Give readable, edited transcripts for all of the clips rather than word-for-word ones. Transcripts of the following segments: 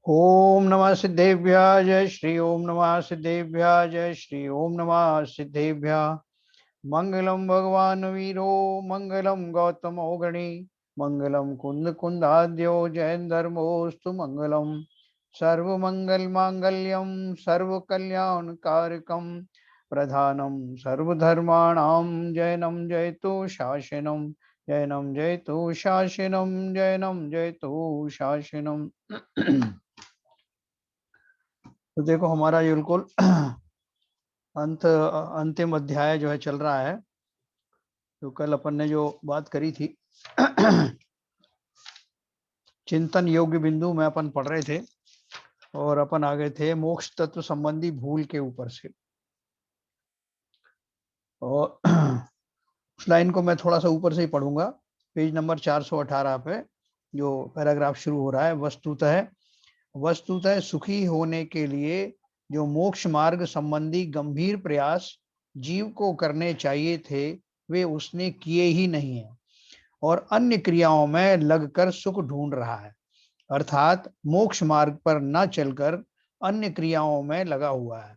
ओम नमः सिद्धेभ्यः जय श्री ओम नमः सिद्धेभ्यः जय श्री ओम नमः सिद्धेभ्यः। मंगलम भगवान वीरो मंगलम गौतम गणी मंगलम कुंद कुंदाद्यो जैन धर्मोस्तु मंगलम सर्व मंगल मांगल्यम सर्व कल्याण कारकम प्रधानम सर्वधर्माणाम जैनम जयतु शासनम जैनम जयतु शासनम जैनम जयतु शासनम। तो देखो हमारा ये बिल्कुल अंतिम अध्याय जो है चल रहा है। तो कल अपन ने जो बात करी थी चिंतन योग्य बिंदु में अपन पढ़ रहे थे और अपन आ गए थे मोक्ष तत्व संबंधी भूल के ऊपर से। और उस लाइन को मैं थोड़ा सा ऊपर से ही पढ़ूंगा, पेज नंबर 418 पे जो पैराग्राफ शुरू हो रहा है। वस्तुतः सुखी होने के लिए जो मोक्ष मार्ग संबंधी गंभीर प्रयास जीव को करने चाहिए थे वे उसने किए ही नहीं है और अन्य क्रियाओं में लगकर सुख ढूंढ रहा है, अर्थात मोक्ष मार्ग पर न चलकर अन्य क्रियाओं में लगा हुआ है,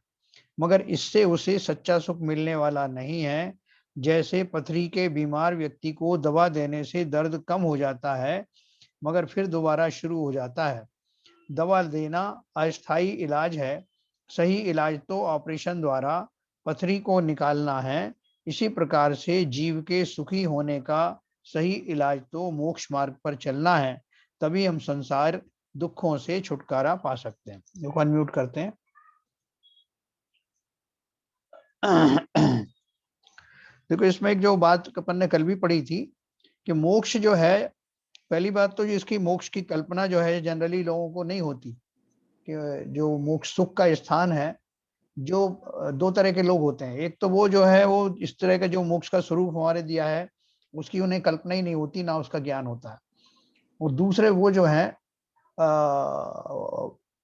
मगर इससे उसे सच्चा सुख मिलने वाला नहीं है। जैसे पथरी के बीमार व्यक्ति को दवा देने से दर्द कम हो जाता है मगर फिर दोबारा शुरू हो जाता है। दवा देना अस्थायी इलाज है, सही इलाज तो ऑपरेशन द्वारा पथरी को निकालना है। इसी प्रकार से जीव के सुखी होने का सही इलाज तो मोक्ष मार्ग पर चलना है, तभी हम संसार दुखों से छुटकारा पा सकते हैं। देखो अनम्यूट करते हैं। देखो इसमें एक जो बात अपन ने कल भी पढ़ी थी कि मोक्ष जो है, पहली बात तो इसकी मोक्ष की कल्पना जो है जनरली लोगों को नहीं होती कि जो मोक्ष सुख का स्थान है। जो दो तरह के लोग होते हैं, एक तो वो जो है वो इस तरह का जो मोक्ष का स्वरूप हमारे दिया है उसकी उन्हें कल्पना ही नहीं होती, ना उसका ज्ञान होता है। और दूसरे वो जो है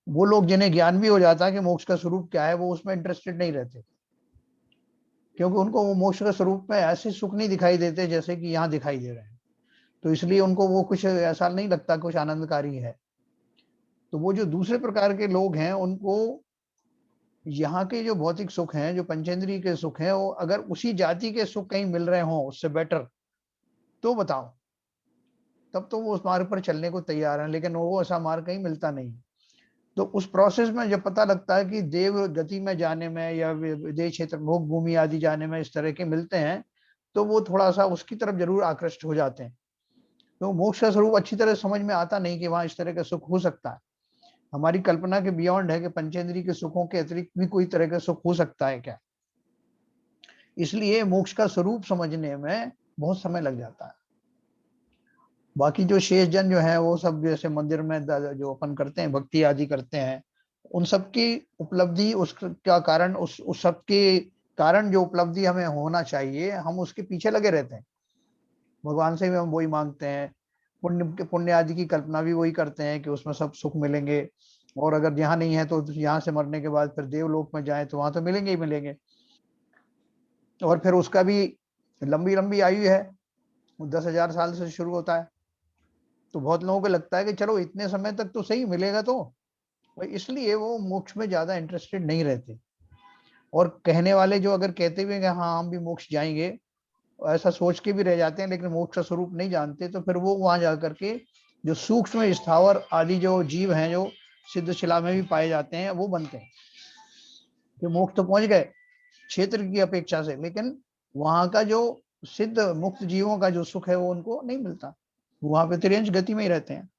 वो लोग जिन्हें ज्ञान भी हो जाता है कि मोक्ष का स्वरूप क्या है, वो उसमें इंटरेस्टेड नहीं रहते, क्योंकि उनको वो मोक्ष का स्वरूप में ऐसे सुख नहीं दिखाई देते जैसे कि यहाँ दिखाई दे रहे हैं। तो इसलिए उनको वो कुछ ऐसा नहीं लगता कुछ आनंदकारी है। तो वो जो दूसरे प्रकार के लोग हैं उनको यहाँ के जो भौतिक सुख हैं, जो पंचेंद्रिय के सुख हैं, वो अगर उसी जाति के सुख कहीं मिल रहे हों उससे बेटर तो बताओ, तब तो वो उस मार्ग पर चलने को तैयार है, लेकिन वो ऐसा मार्ग कहीं मिलता नहीं। तो उस प्रोसेस में जब पता लगता है कि देव गति में जाने में या विदेश क्षेत्र भोग भूमि आदि जाने में इस तरह के मिलते हैं, तो वो थोड़ा सा उसकी तरफ जरूर आकृष्ट हो जाते हैं। तो मोक्ष का स्वरूप अच्छी तरह समझ में आता नहीं कि वहां इस तरह का सुख हो सकता है। हमारी कल्पना के बियॉन्ड है कि पंचेंद्रिय के सुखों के अतिरिक्त भी कोई तरह का सुख हो सकता है क्या। इसलिए मोक्ष का स्वरूप समझने में बहुत समय लग जाता है। बाकी जो शेष जन जो है वो सब जैसे मंदिर में जो अपन करते हैं भक्ति आदि करते हैं, उन सब की उपलब्धि उसका कारण उस सब के कारण जो उपलब्धि हमें होना चाहिए हम उसके पीछे लगे रहते हैं। भगवान से भी हम वही मांगते हैं, पुण्य आदि की कल्पना भी वही करते हैं कि उसमें सब सुख मिलेंगे, और अगर यहाँ नहीं है तो यहाँ से मरने के बाद फिर देवलोक में जाए तो वहां तो मिलेंगे ही मिलेंगे। और फिर उसका भी लंबी लंबी आयु है, 10,000 साल से शुरू होता है। तो बहुत लोगों को लगता है कि चलो इतने समय तक तो सही मिलेगा, तो इसलिए वो मोक्ष में ज्यादा इंटरेस्टेड नहीं रहते। और कहने वाले जो अगर कहते हुए हाँ हम भी मोक्ष जाएंगे, ऐसा सोच के भी रह जाते हैं लेकिन मोक्ष का स्वरूप नहीं जानते, तो फिर वो वहां जाकर के जो सूक्ष्म स्थावर आदि जो जीव हैं जो सिद्ध शिला में भी पाए जाते हैं वो बनते हैं कि मोक्ष तो पहुंच गए क्षेत्र की अपेक्षा से, लेकिन वहां का जो सिद्ध मुक्त जीवों का जो सुख है वो उनको नहीं मिलता, वहां पे तिरंज गति में ही रहते हैं।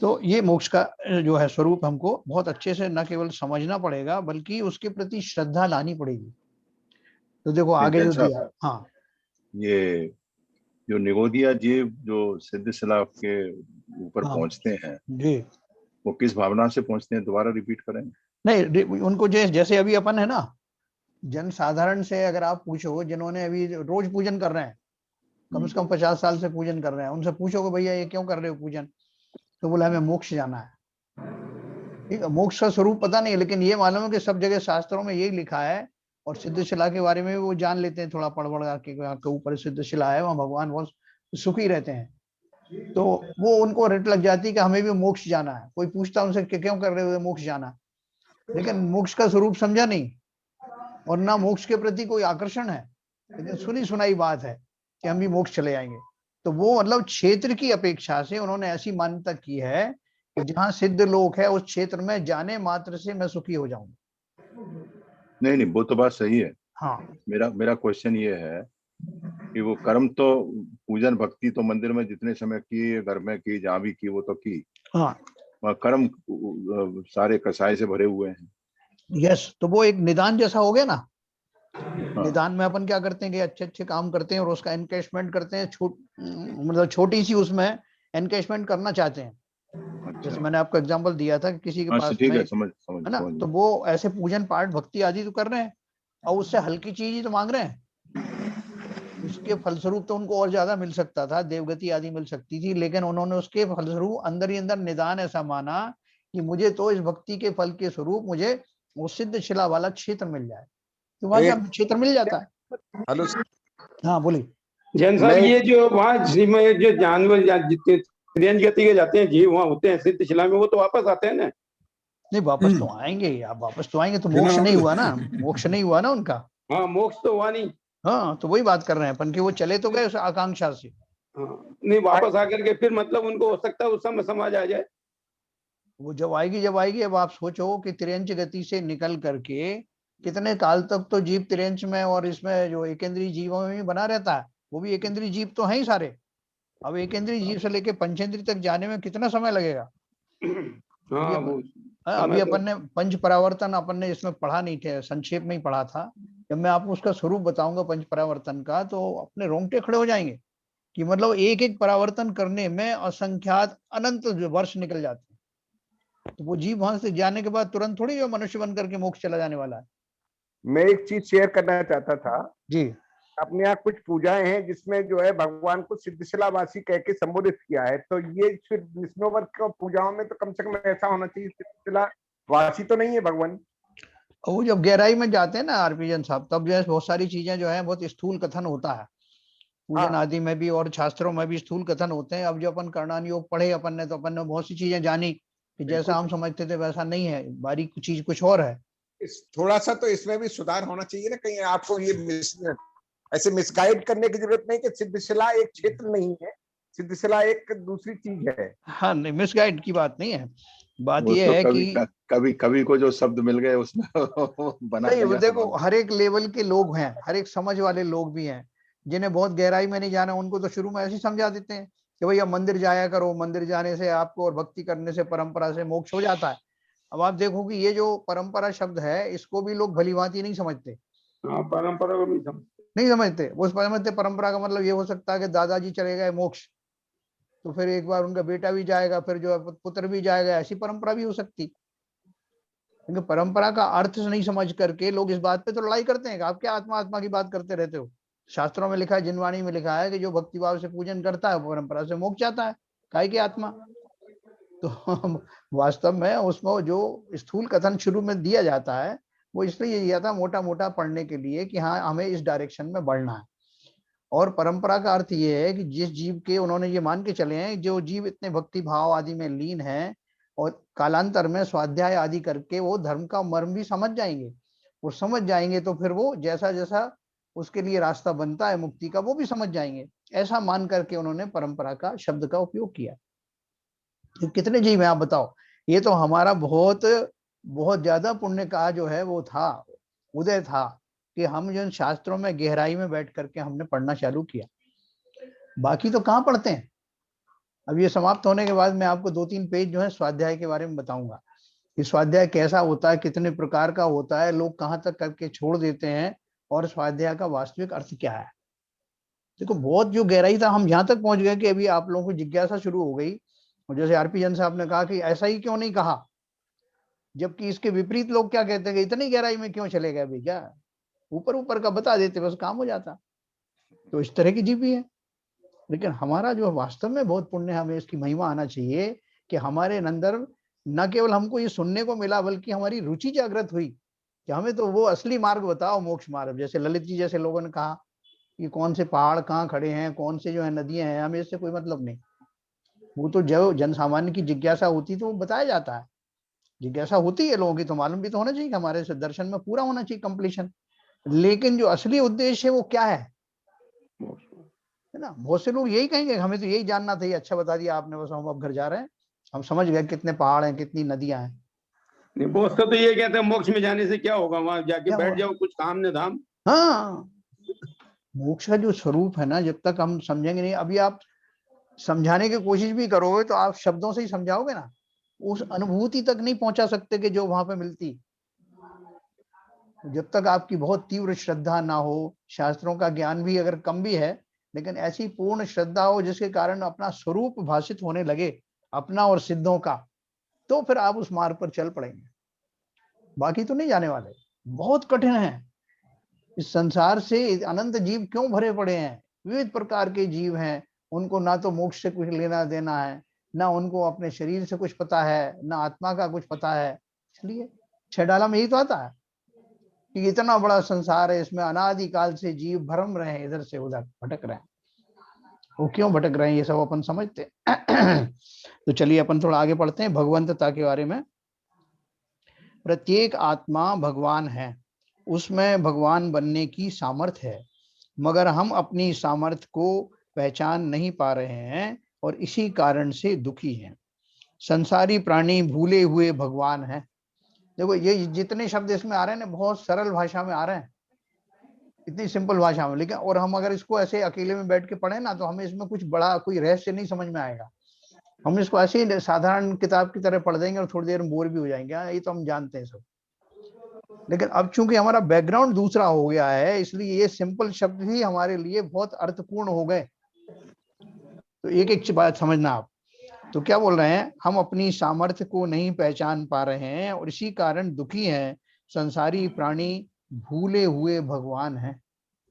तो ये मोक्ष का जो है स्वरूप हमको बहुत अच्छे से न केवल समझना पड़ेगा बल्कि उसके प्रति श्रद्धा लानी पड़ेगी। तो देखो आगे जो दिया। हाँ, ये जो निगोदिया जीव जो सिद्ध शिला के ऊपर हाँ पहुंचते हैं जी। वो किस भावना से पहुंचते हैं, दोबारा रिपीट करें। नहीं, उनको जैसे अभी अपन है ना, जन साधारण से अगर आप पूछो जिन्होंने अभी रोज पूजन कर रहे हैं, कम से कम 50 साल से पूजन कर रहे हैं, उनसे पूछोगे भैया ये क्यों कर रहे हो पूजन, तो बोला हमें मोक्ष जाना है। ठीक है, मोक्ष का स्वरूप पता नहीं है लेकिन ये मालूम है कि सब जगह शास्त्रों में यही लिखा है। और सिद्ध शिला के बारे में वो जान लेते हैं थोड़ा पढ़ पढ़ के ऊपर सिद्ध शिला है, वहां भगवान बहुत सुखी रहते हैं। तो वो उनको रट लग जाती है कि हमें भी मोक्ष जाना है। कोई पूछता उनसे कि क्यों कर रहे हो मोक्ष जाना, लेकिन मोक्ष का स्वरूप समझा नहीं और ना मोक्ष के प्रति कोई आकर्षण है, लेकिन सुनी सुनाई बात है कि हम भी मोक्ष चले आएंगे। तो वो मतलब क्षेत्र की अपेक्षा से उन्होंने ऐसी मान्यता की है कि जहां सिद्ध लोक है उस क्षेत्र में जाने मात्र से मैं सुखी हो जाऊंगा। नहीं नहीं, वो तो बात सही है। हाँ मेरा मेरा क्वेश्चन ये है कि वो कर्म तो, पूजन भक्ति तो मंदिर में जितने समय की, घर में की, जहाँ भी की, वो तो की। हाँ वहाँ कर्म सारे कसाय से भरे हुए हैं। यस, तो वो एक निदान जैसा हो गया ना। हाँ निदान में अपन क्या करते हैं कि अच्छे अच्छे काम करते हैं और उसका एनकैशमेंट करते हैं, मतलब छोटी सी उसमें एनकैशमेंट करना चाहते हैं। अच्छा। जैसे मैंने आपको एग्जांपल दिया था कि किसी के हाँ पास ठीक में, है, है समझ समझ ना, समझ तो गया। वो ऐसे पूजन पाठ भक्ति आदि तो कर रहे हैं और उससे हल्की चीज ही तो मांग रहे हैं। उसके फलस्वरूप तो उनको और ज्यादा मिल सकता था, देवगति आदि मिल सकती थी, लेकिन उन्होंने उसके फलस्वरूप अंदर ही अंदर निदान ऐसा माना कि मुझे तो इस भक्ति के फल के स्वरूप मुझे वो सिद्ध शिला वाला क्षेत्र मिल जाए। तो वहां एक क्या क्षेत्र मिल जाता है। हेलो, हाँ बोलिए। जैन साहब, मैं ये जो वहाँ में जो जानवर जितने त्रियंज गति के जाते हैं जीव वहाँ होते हैं सिद्ध शिला में, वो तो वापस आते हैं ना। नहीं वापस तो आएंगे, आप वापस तो आएंगे, तो बिना मोक्ष नहीं वापस हुआ ना, मोक्ष नहीं हुआ ना उनका। हाँ, मोक्ष तो हुआ नहीं। हाँ तो वही बात कर रहे हैं अपन कि वो चले तो गए उस आकांक्षा से। हाँ, नहीं वापस आकर के फिर मतलब उनको हो सकता है उस समय समाज आ जाए। वो जब आएगी जब आएगी, अब आप सोचो कि तिरंज गति से निकल करके कितने काल तक तो जीव तिरंज में और इसमें जो एकेंद्रीय जीवों में भी बना रहता है, वो भी एकेंद्रीय जीव तो है ही सारे। अब एकेंद्रीय जीव से लेके पंचेंद्रीय तक जाने में कितना समय लगेगा। अभी हाँ, अपन, वो हाँ, समय अभी तो अपन ने पंच परावर्तन अपन ने इसमें पढ़ा नहीं थे, संक्षेप में ही पढ़ा था। जब मैं आपको उसका स्वरूप बताऊंगा पंच परावर्तन का, तो अपने रोंगटे खड़े हो जाएंगे कि मतलब एक एक परावर्तन करने में असंख्यात अनंत वर्ष निकल जाते हैं। तो वो जीव वहां से जाने के बाद तुरंत थोड़ी जो मनुष्य बन करके मोक्ष चला जाने वाला है। मैं एक चीज शेयर करना चाहता था। जी अपने यहाँ कुछ पूजाएं हैं जिसमें जो है भगवान को सिद्धशिलावासी कह के संबोधित किया है, तो ये फिर विष्णुवर की पूजाओं में तो कम से कम ऐसा होना चाहिए, सिद्धशिलावासी तो नहीं है भगवान। और वो जब गहराई में जाते हैं ना आरपीजन साहब, तब जो है बहुत सारी चीजें जो है बहुत स्थूल कथन होता है पूजन हाँ, आदि में भी और शास्त्रों में भी स्थूल कथन होते हैं। अब जो अपन कर्णान योग पढ़े अपन ने, तो अपन ने बहुत सी चीजें जानी कि जैसा बिल्कुल। हम समझते थे वैसा नहीं है, बारीक चीज कुछ और है। थोड़ा सा तो इसमें भी सुधार होना चाहिए ना, कहीं आपको ये ऐसे मिसगाइड करने की जरूरत नहीं कि सिद्धशिला एक क्षेत्र नहीं है, सिद्धशिला एक दूसरी चीज है। हाँ नहीं, मिसगाइड की बात नहीं है, बात वो यह तो है कभी कि कभी कभी को जो शब्द मिल गए उसमें बना नहीं, वो दिया देखो उन्होंने। हर एक लेवल के लोग हैं, हर एक समझ वाले लोग भी हैं। जिन्हें बहुत गहराई में नहीं जाना, उनको तो शुरू में ऐसे ही समझा देते हैं कि भैया मंदिर जाया करो, मंदिर जाने से आपको और भक्ति करने से परंपरा से मोक्ष हो जाता है। अब आप देखो कि ये जो परंपरा शब्द है, इसको भी लोग भली भांति नहीं समझते। हाँ, परंपरा को नहीं समझ। नहीं समझते, वो समझते परंपरा का मतलब ये हो सकता है कि दादाजी चले गए मोक्ष, तो फिर एक बार उनका बेटा भी जाएगा, फिर जो है पुत्र भी जाएगा, ऐसी परंपरा भी हो सकती। क्योंकि परंपरा का अर्थ नहीं समझ करके लोग इस बात पे तो लड़ाई करते हैं कि आप क्या आत्मा आत्मा की बात करते रहते हो। शास्त्रों में लिखा है, जिनवाणी में लिखा है कि जो भक्ति भाव से पूजन करता है परंपरा से मोक्ष जाता है, काय की आत्मा। तो वास्तव में उसमें जो स्थूल कथन शुरू में दिया जाता है, वो इसलिए दिया था मोटा मोटा पढ़ने के लिए कि हाँ हमें इस डायरेक्शन में बढ़ना है। और परंपरा का अर्थ ये है कि जिस जीव के, उन्होंने ये मान के चले हैं, जो जीव इतने भक्ति भाव आदि में लीन है और कालांतर में स्वाध्याय आदि करके वो धर्म का मर्म भी समझ जाएंगे, वो समझ जाएंगे तो फिर वो जैसा जैसा उसके लिए रास्ता बनता है मुक्ति का वो भी समझ जाएंगे। ऐसा मान करके उन्होंने परंपरा का शब्द का उपयोग किया। तो कितने जीव हैं आप बताओ। ये तो हमारा बहुत बहुत ज्यादा पुण्य का जो है वो था, उदय था, कि हम जो शास्त्रों में गहराई में बैठ करके हमने पढ़ना चालू किया। बाकी तो कहाँ पढ़ते हैं। अब ये समाप्त होने के बाद मैं आपको 2-3 पेज जो है स्वाध्याय के बारे में बताऊंगा कि स्वाध्याय कैसा होता है, कितने प्रकार का होता है, लोग कहाँ तक करके छोड़ देते हैं, और स्वाध्याय का वास्तविक अर्थ क्या है। देखो बहुत जो गहराई था, हम यहाँ तक पहुंच गए कि अभी आप लोगों को जिज्ञासा शुरू हो गई। और जैसे आरपी जन साहब ने कहा कि ऐसा ही क्यों नहीं कहा, जबकि इसके विपरीत लोग क्या कहते हैं कि इतनी गहराई में क्यों चले गए भैया, ऊपर ऊपर का बता देते बस काम हो जाता। तो इस तरह की जीव भी है। लेकिन हमारा जो वास्तव में बहुत पुण्य है, हमें इसकी महिमा आना चाहिए कि हमारे अंदर न केवल हमको ये सुनने को मिला, बल्कि हमारी रुचि जागृत हुई कि हमें तो वो असली मार्ग बताओ, मोक्ष मार्ग। जैसे ललित जी जैसे लोगों ने कहा कि कौन से पहाड़ कहाँ खड़े हैं, कौन से जो है नदियां हैं, हमें इससे कोई मतलब नहीं। वो तो जो जन सामान्य की जिज्ञासा होती तो वो बताया जाता है, जिज्ञासा होती है लोगों की तो मालूम भी तो होना चाहिए कि हमारे दर्शन में पूरा होना चाहिए कंप्लीशन। लेकिन जो असली उद्देश्य है वो क्या है ना। बहुत से लोग यही कहेंगे हमें तो यही जानना था, ये अच्छा बता दिया आपने, बस हम अब घर जा रहे हैं, हम समझ गए कितने पहाड़ हैं कितनी नदियां हैं। नहीं, बहुत से तो ये कहते हैं मोक्ष में जाने से क्या होगा, वहां जाके क्या बैठ हुआ? जाओ, कुछ काम न धाम। हाँ, मोक्ष का जो स्वरूप है ना, जब तक हम समझेंगे नहीं, अभी आप समझाने की कोशिश भी करोगे तो आप शब्दों से ही समझाओगे ना, उस अनुभूति तक नहीं पहुंचा सकते कि जो वहां पे मिलती। जब तक आपकी बहुत तीव्र श्रद्धा ना हो, शास्त्रों का ज्ञान भी अगर कम भी है, लेकिन ऐसी पूर्ण श्रद्धा हो जिसके कारण अपना स्वरूप भाषित होने लगे, अपना और सिद्धों का, तो फिर आप उस मार्ग पर चल पड़ेंगे। बाकी तो नहीं जाने वाले, बहुत कठिन है। इस संसार से अनंत जीव क्यों भरे पड़े हैं, विविध प्रकार के जीव हैं, उनको ना तो मोक्ष से कुछ लेना देना है, ना उनको अपने शरीर से कुछ पता है, ना आत्मा का कुछ पता है। इसलिए छह डाला में यही तो आता है कि इतना बड़ा संसार है, इसमें अनादिकाल से जीव भ्रम रहे हैं, इधर से उधर भटक रहे हैं। वो क्यों भटक रहे हैं ये सब अपन समझते हैं। तो चलिए अपन थोड़ा आगे पढ़ते हैं भगवंतता के बारे में। प्रत्येक आत्मा भगवान है, उसमें भगवान बनने की सामर्थ्य है, मगर हम अपनी सामर्थ्य को पहचान नहीं पा रहे हैं और इसी कारण से दुखी हैं। संसारी प्राणी भूले हुए भगवान है। देखो ये जितने शब्द इसमें आ रहे हैं ना, बहुत सरल भाषा में आ रहे हैं, इतनी सिंपल भाषा में, लेकिन और हम अगर इसको ऐसे अकेले में बैठ के पढ़े ना तो हमें इसमें कुछ बड़ा कोई रहस्य नहीं समझ में आएगा। हम इसको ऐसे ही साधारण किताब की तरह पढ़ देंगे और थोड़ी देर में बोर भी हो जाएंगे, ये तो हम जानते हैं सब। लेकिन अब चूंकि हमारा बैकग्राउंड दूसरा हो गया है, इसलिए ये सिंपल शब्द भी हमारे लिए बहुत अर्थपूर्ण हो गए। तो एक एक बात समझना आप। तो क्या बोल रहे हैं, हम अपनी सामर्थ्य को नहीं पहचान पा रहे हैं और इसी कारण दुखी हैं। संसारी प्राणी भूले हुए भगवान है।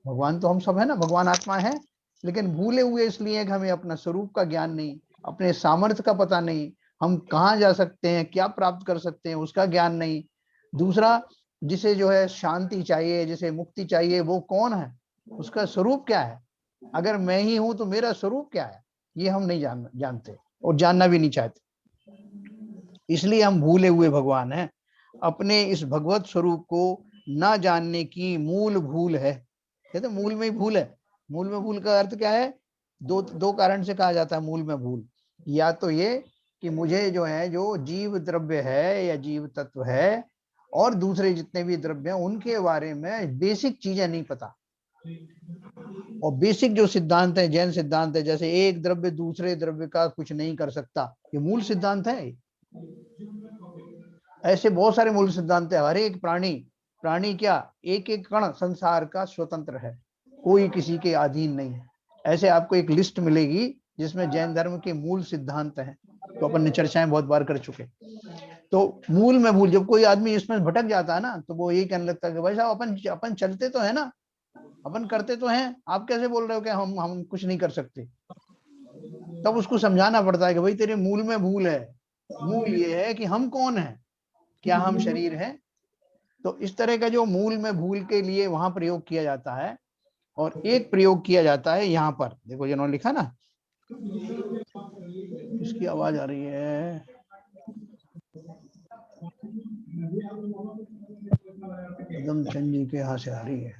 भगवान तो हम सब है ना, भगवान आत्मा है, लेकिन भूले हुए इसलिए कि हमें अपना स्वरूप का ज्ञान नहीं, अपने सामर्थ्य का पता नहीं, हम कहाँ जा सकते हैं, क्या प्राप्त कर सकते हैं उसका ज्ञान नहीं। दूसरा, जिसे जो है शांति चाहिए, जिसे मुक्ति चाहिए, वो कौन है, उसका स्वरूप क्या है। अगर मैं ही हूं तो मेरा स्वरूप क्या है, ये हम नहीं जानते और जानना भी नहीं चाहते। इसलिए हम भूले हुए भगवान हैं। अपने इस भगवत स्वरूप को ना जानने की मूल भूल है। कहते मूल में ही भूल है। मूल में भूल का अर्थ क्या है, दो कारण से कहा जाता है मूल में भूल। या तो ये कि मुझे जो है, जो जीव द्रव्य है या जीव तत्व है और दूसरे जितने भी द्रव्य हैं उनके बारे में बेसिक चीजें नहीं पता। और बेसिक जो सिद्धांत है, जैन सिद्धांत है, जैसे एक द्रव्य दूसरे द्रव्य का कुछ नहीं कर सकता, ये मूल सिद्धांत है। ऐसे बहुत सारे मूल सिद्धांत है। हर एक प्राणी क्या, एक एक कण संसार का स्वतंत्र है, कोई किसी के अधीन नहीं है। ऐसे आपको एक लिस्ट मिलेगी जिसमें जैन धर्म के मूल सिद्धांत हैं, तो अपन ने चर्चाएं बहुत बार कर चुके। तो मूल में भूल, जब कोई आदमी इसमें भटक जाता है ना, तो वो यही कहने लगता है कि भाई साहब अपन चलते तो है ना, अपन करते तो हैं, आप कैसे बोल रहे हो कि हम कुछ नहीं कर सकते। तब उसको समझाना पड़ता है कि भाई तेरे मूल में भूल है। मूल ये है कि हम कौन है, क्या हम शरीर है। तो इस तरह का जो मूल में भूल के लिए वहां प्रयोग किया जाता है। और एक प्रयोग किया जाता है यहाँ पर, देखो जिन्होंने लिखा ना, इसकी आवाज आ रही है, एकदम चंद जी के यहाँ से आ रही है।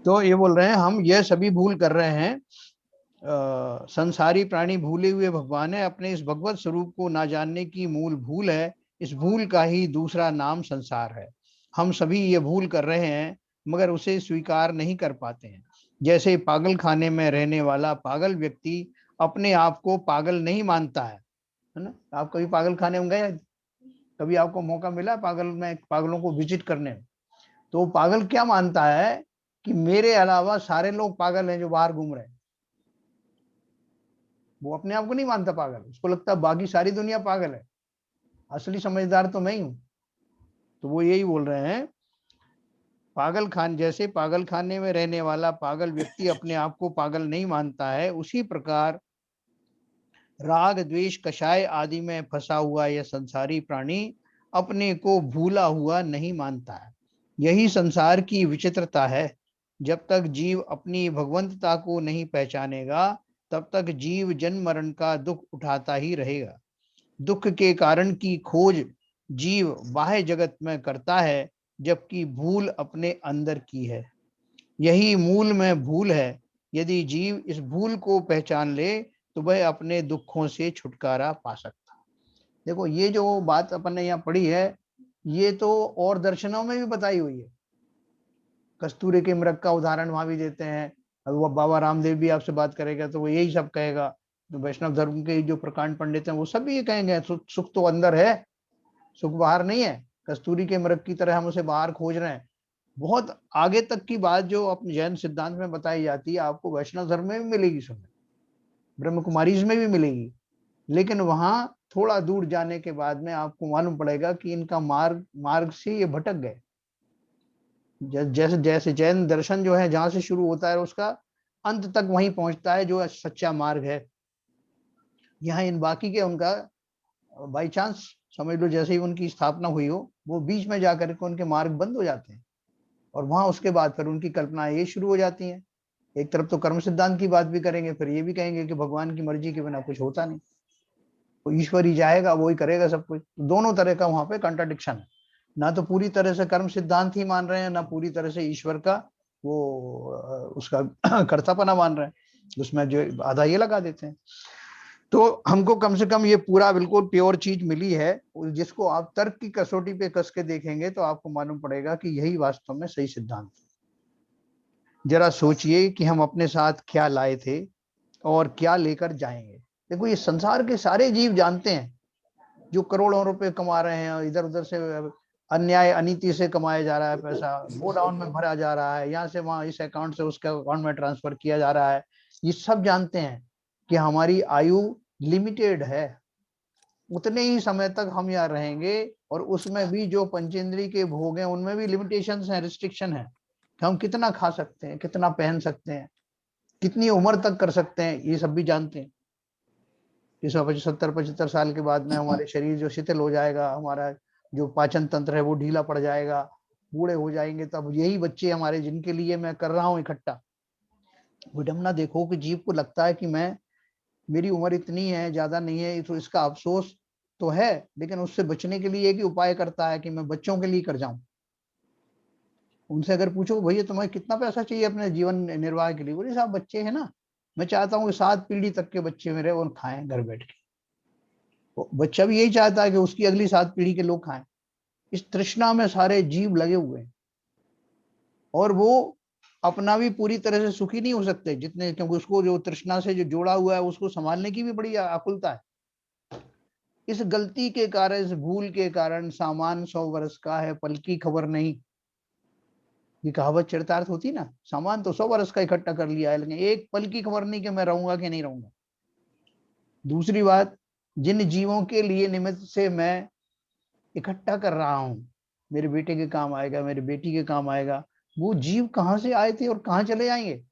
तो ये बोल रहे हैं हम यह सभी भूल कर रहे हैं। संसारी प्राणी भूले हुए भगवान है, अपने इस भगवत स्वरूप को ना जानने की मूल भूल है। इस भूल का ही दूसरा नाम संसार है। हम सभी ये भूल कर रहे हैं मगर उसे स्वीकार नहीं कर पाते हैं। जैसे पागल खाने में रहने वाला पागल व्यक्ति अपने आप को पागल नहीं मानता है ना। आप कभी पागल खाने में गए, कभी आपको मौका मिला पागलों को विजिट करने में, तो पागल क्या मानता है कि मेरे अलावा सारे लोग पागल हैं जो बाहर घूम रहे हैं। वो अपने आप को नहीं मानता पागल, उसको लगता है बाकी सारी दुनिया पागल है, असली समझदार तो मैं ही हूं। तो वो यही बोल रहे हैं, जैसे पागल खाने में रहने वाला पागल व्यक्ति अपने आप को पागल नहीं मानता है, उसी प्रकार राग द्वेष कषाय आदि में फंसा हुआ यह संसारी प्राणी अपने को भूला हुआ नहीं मानता है। यही संसार की विचित्रता है। जब तक जीव अपनी भगवंतता को नहीं पहचानेगा तब तक जीव जन्म मरण का दुख उठाता ही रहेगा। दुख के कारण की खोज जीव बाह्य जगत में करता है, जबकि भूल अपने अंदर की है। यही मूल में भूल है। यदि जीव इस भूल को पहचान ले तो वह अपने दुखों से छुटकारा पा सकता। देखो ये जो बात अपन ने यहाँ पढ़ी है, ये तो और दर्शनों में भी बताई हुई है। कस्तूरी के मृग का उदाहरण वहां भी देते हैं। अब वो बाबा रामदेव भी आपसे बात करेगा तो वो यही सब कहेगा। तो वैष्णव धर्म के जो प्रकांड पंडित हैं वो सब भी ये कहेंगे, सुख तो अंदर है, सुख बाहर नहीं है। कस्तूरी के मृग की तरह हम उसे बाहर खोज रहे हैं। बहुत आगे तक की बात जो अपने जैन सिद्धांत में बताई जाती है आपको वैष्णव धर्म में भी मिलेगी सुनने, ब्रह्म कुमारीज में भी मिलेगी। लेकिन वहां थोड़ा दूर जाने के बाद में आपको मालूम पड़ेगा कि इनका मार्ग से ये भटक गए। जैसे जैसे जैन दर्शन जो है जहां से शुरू होता है उसका अंत तक वहीं पहुंचता है जो सच्चा मार्ग है। यहाँ इन बाकी के उनका बाई चांस समझ लो जैसे ही उनकी स्थापना हुई हो वो बीच में जाकर के उनके मार्ग बंद हो जाते हैं और वहां उसके बाद फिर उनकी कल्पनाएं ये शुरू हो जाती हैं। एक तरफ तो कर्म सिद्धांत की बात भी करेंगे, फिर ये भी कहेंगे कि भगवान की मर्जी के बिना कुछ होता नहीं, वो ईश्वर ही जाएगा वो ही करेगा सब कुछ। दोनों तरह का वहां पे कॉन्ट्रडिक्शन है। ना तो पूरी तरह से कर्म सिद्धांत ही मान रहे हैं, ना पूरी तरह से ईश्वर का वो उसका कर्तापना मान रहे हैं, उसमें जो आधा ये लगा देते हैं। तो हमको कम से कम ये पूरा बिल्कुल प्योर चीज मिली है, जिसको आप तर्क की कसौटी पे कस के देखेंगे तो आपको मालूम पड़ेगा कि यही वास्तव में सही सिद्धांत है। जरा सोचिए कि हम अपने साथ क्या लाए थे और क्या लेकर जाएंगे। देखो ये संसार के सारे जीव जानते हैं, जो करोड़ों रुपए कमा रहे हैं, इधर उधर से अन्याय अनीति से कमाया जा रहा है पैसा, गोडाउन में भरा जा रहा है, यहाँ से वहां इस अकाउंट से उसके अकाउंट में ट्रांसफर किया जा रहा है। ये सब जानते हैं कि हमारी आयु लिमिटेड है, उतने ही समय तक हम यहाँ रहेंगे। और उसमें भी जो पंचेंद्री के भोग हैं उनमें भी लिमिटेशंस हैं, रिस्ट्रिक्शन है कि हम कितना खा सकते हैं, कितना पहन सकते हैं, कितनी उम्र तक कर सकते हैं, ये सब भी जानते हैं। 70-75 साल के बाद में हमारे शरीर जो शिथिल हो जाएगा, हमारा जो पाचन तंत्र है वो ढीला पड़ जाएगा, बूढ़े हो जाएंगे। तब यही बच्चे हमारे जिनके लिए मैं कर रहा हूँ इकट्ठा। विडम्बना देखो कि जीव को लगता है कि मेरी उम्र इतनी है, ज्यादा नहीं है, तो इसका अफसोस तो है, लेकिन उससे बचने के लिए एक ही उपाय करता है कि मैं बच्चों के लिए कर जाऊं। उनसे अगर पूछो भैया तुम्हें कितना पैसा चाहिए अपने जीवन निर्वाह के लिए, बोले साहब बच्चे हैं ना, मैं चाहता हूँ 7 पीढ़ी तक के बच्चे मेरे और खाएं घर बैठ के। बच्चा भी यही चाहता है कि उसकी अगली 7 पीढ़ी के लोग खाएं। इस तृष्णा में सारे जीव लगे हुए हैं और वो अपना भी पूरी तरह से सुखी नहीं हो सकते जितने, क्योंकि उसको जो तृष्णा से जो जोड़ा हुआ है उसको संभालने की भी बड़ी आकुलता है। इस गलती के कारण, इस भूल के कारण सामान 100 वर्ष का है, पल की खबर नहीं। ये कहावत चरितार्थ होती ना, सामान तो 100 वर्ष का इकट्ठा कर लिया है, लेकिन एक पल की खबर नहीं कि मैं रहूंगा कि नहीं रहूंगा। दूसरी बात, जिन जीवों के लिए निमित्त से मैं इकट्ठा कर रहा हूं, मेरे बेटे के काम आएगा, मेरी बेटी के काम आएगा, वो जीव कहां से आए थे और कहां चले जाएंगे।